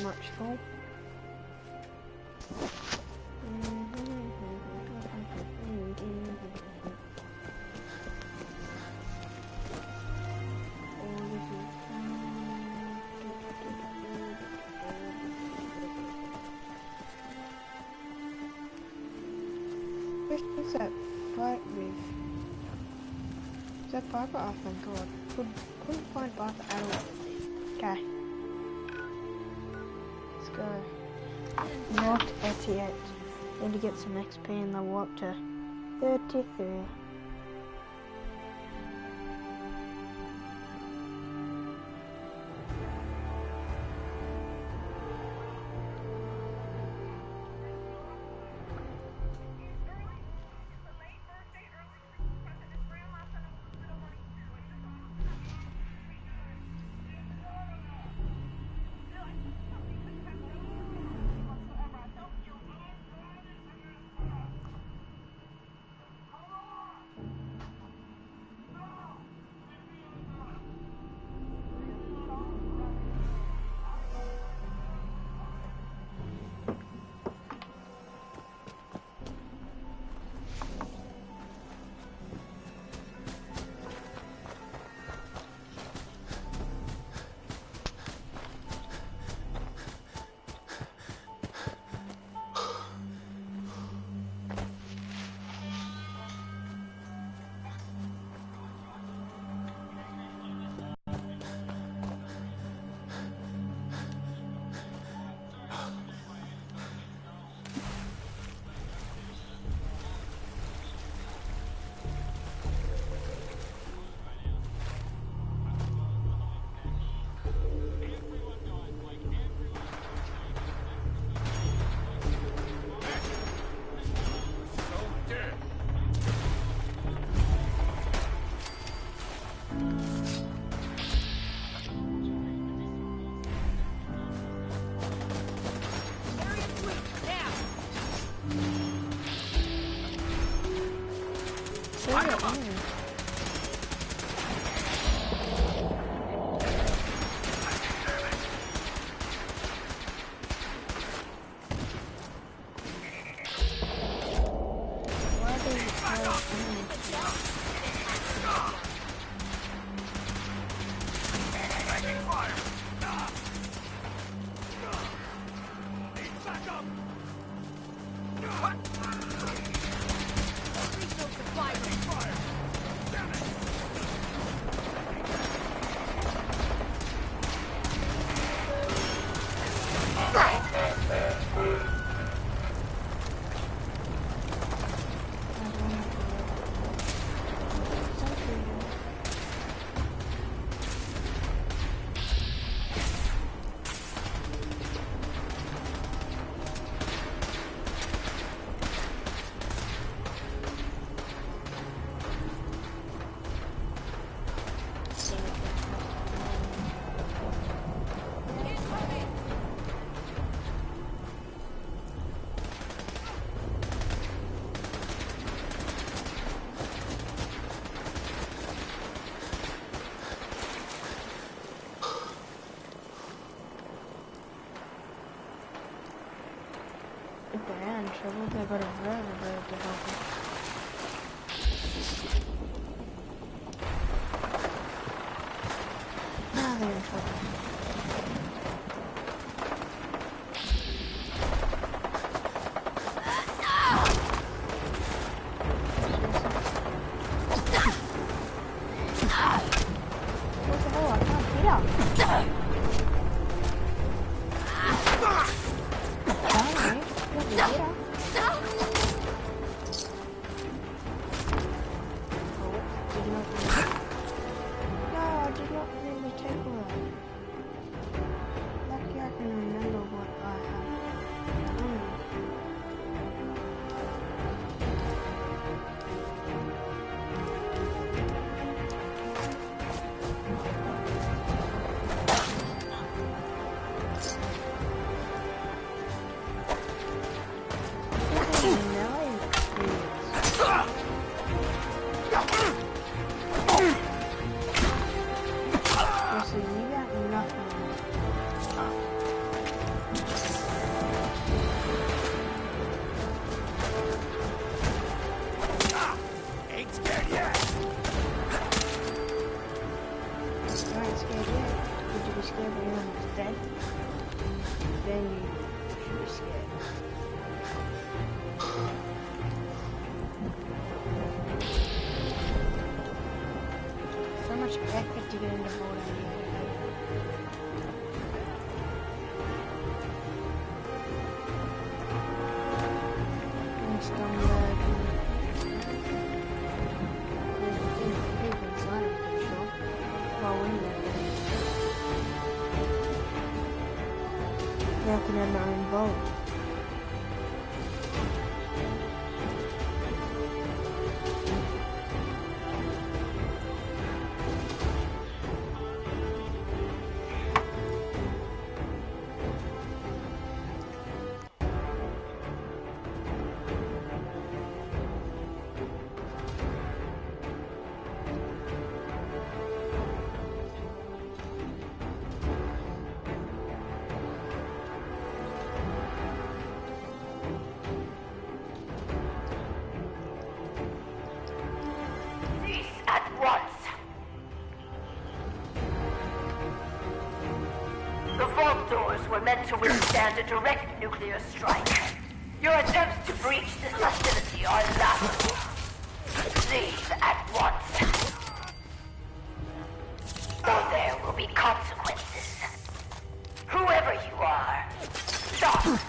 much though. Where's that fight with? Is that Piper? Oh thank god. Couldn't find Piper at all. Okay. Let's go. Not 88. Need to get some XP and level up to 33. They're in trouble. They got a railroad to help them. Now they're in trouble. What the hell? I can't get up. much effort to get in the boat idea. They're can have their own boat. Meant to withstand a direct nuclear strike. Your attempts to breach this facility are laughable. Leave at once. Or there will be consequences. Whoever you are, stop!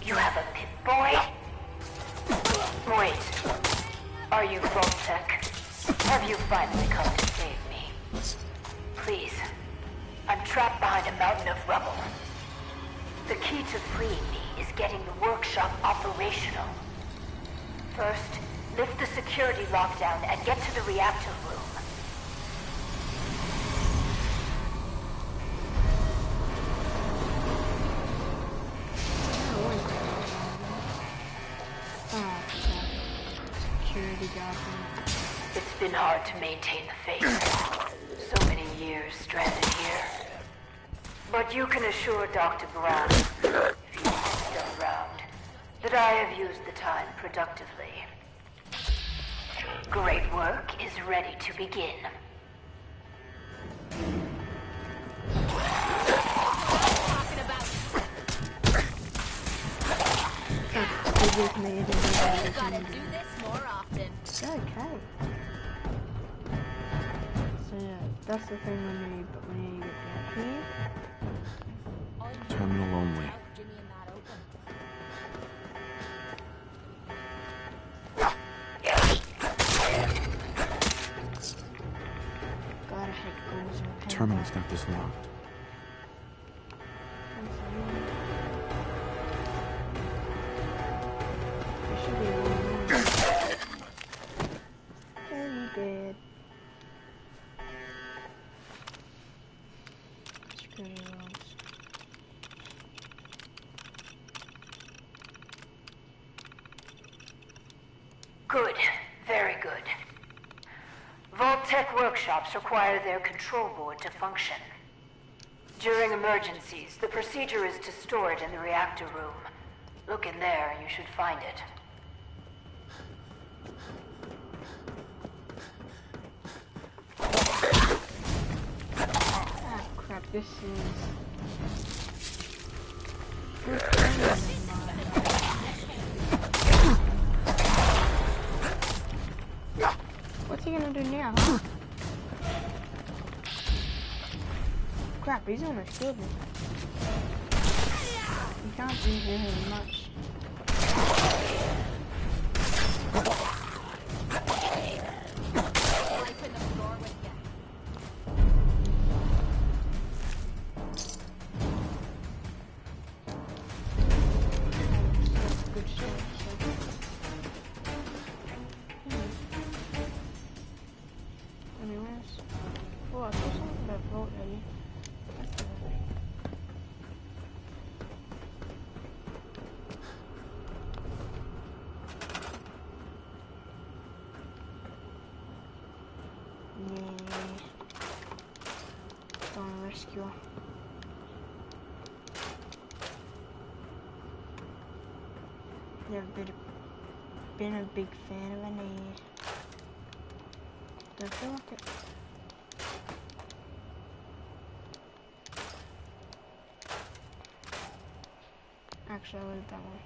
You have a pit boy? Wait. Are you Voltec? Have you finally come to save me? Please. I'm trapped behind a mountain of rubble. The key to freeing me is getting the workshop operational. First, lift the security lockdown and get to the reactor room. It's been hard to maintain the faith. So many years stranded here. But you can assure Dr. Brown, if he's still around, that I have used the time productively. Great work is ready to begin. You gotta do this more often. Okay. So yeah, that's the thing we need to get here. Terminal only. Gotta head goes. Terminal's got this locked. Dead. Good. Very good. Voltec workshops require their control board to function. During emergencies, the procedure is to store it in the reactor room. Look in there and you should find it. This is... What's he gonna do now? Crap, he's almost killed me. You can't do very much. Oh, I saw something about vote earlier. Rescue. Never been a big fan of any. Don't feel like it. Actually, I'll leave that one.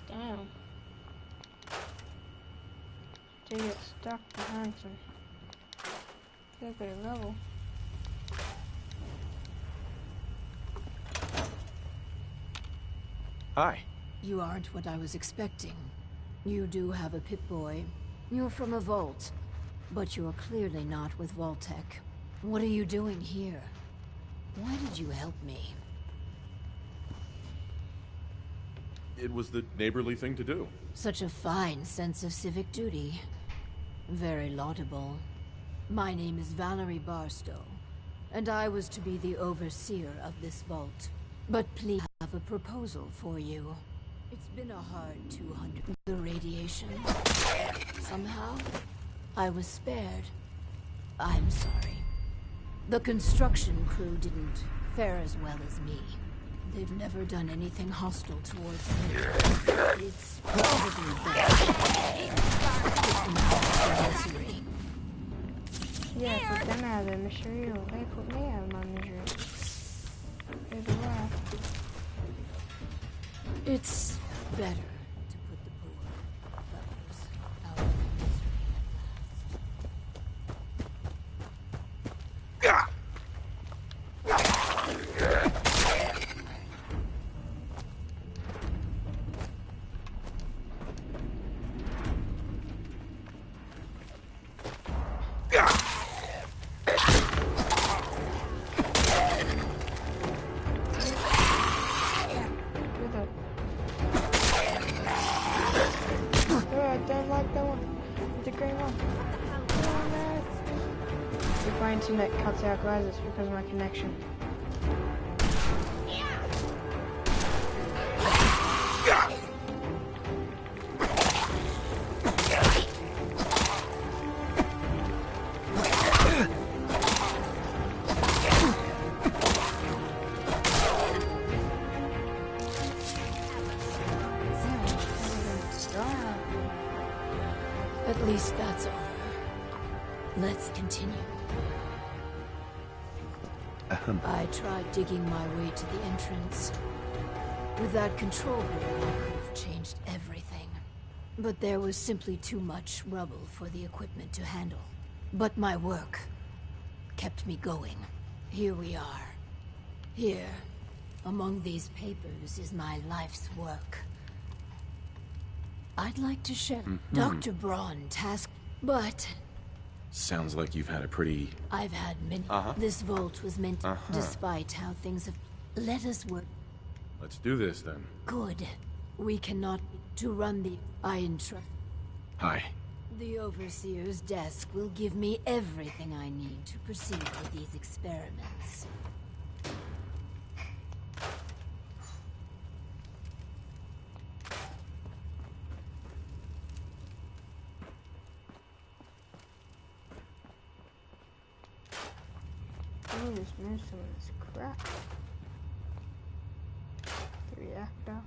Damn. They get stuck behind some. Look at a level. Hi. You aren't what I was expecting. You do have a Pip-Boy. You're from a vault. But you're clearly not with Vault-Tec. What are you doing here? Why did you help me? It was the neighborly thing to do. Such a fine sense of civic duty. Very laudable. My name is Valerie Barstow, and I was to be the overseer of this vault. But please, I have a proposal for you. It's been a hard 200. The radiation. Somehow, I was spared. I'm sorry. The construction crew didn't fare as well as me. They've never done anything hostile towards me. It's probably best to get them out of their misery. Yeah, put them out of their misery, or they put me out of my misery. Either way. It's better to put the poor fellows out of their misery at last. If my internet cuts out, guys, it's because of my connection. At least that's over. Let's continue. I tried digging my way to the entrance. With that control board, I could have changed everything. But there was simply too much rubble for the equipment to handle. But my work kept me going. Here we are. Here, among these papers, is my life's work. I'd like to share. Dr. Braun tasked, but Sounds like you've had a pretty... I've had many. This vault was meant, despite how things have... Let us work. Let's do this, then. Good. We cannot... To run the... I entrust... Hi. The Overseer's desk will give me everything I need to proceed with these experiments. Let me just move some of this crap. The reactor.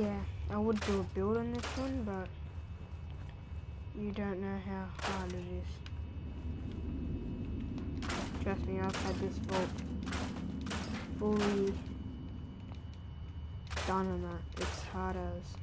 Yeah, I would do a build on this one, but you don't know how hard it is. Trust me, I've had this vault fully done on that. It's hard as.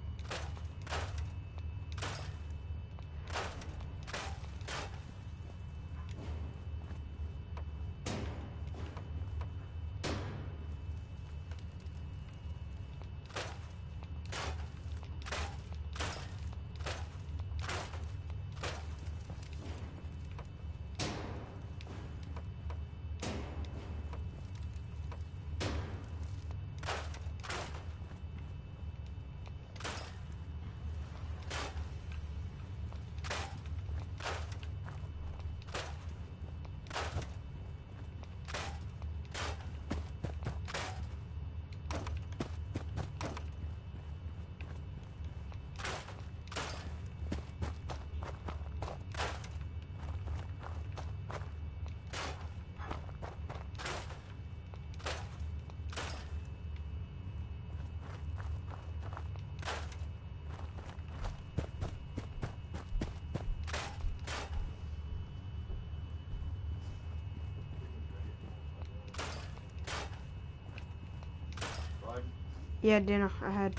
Yeah, dinner I had.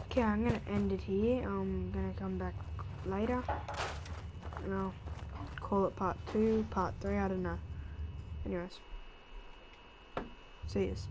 Okay, I'm gonna end it here. I'm gonna come back later and I'll call it part 2, part 3, I don't know. Anyways, see yous.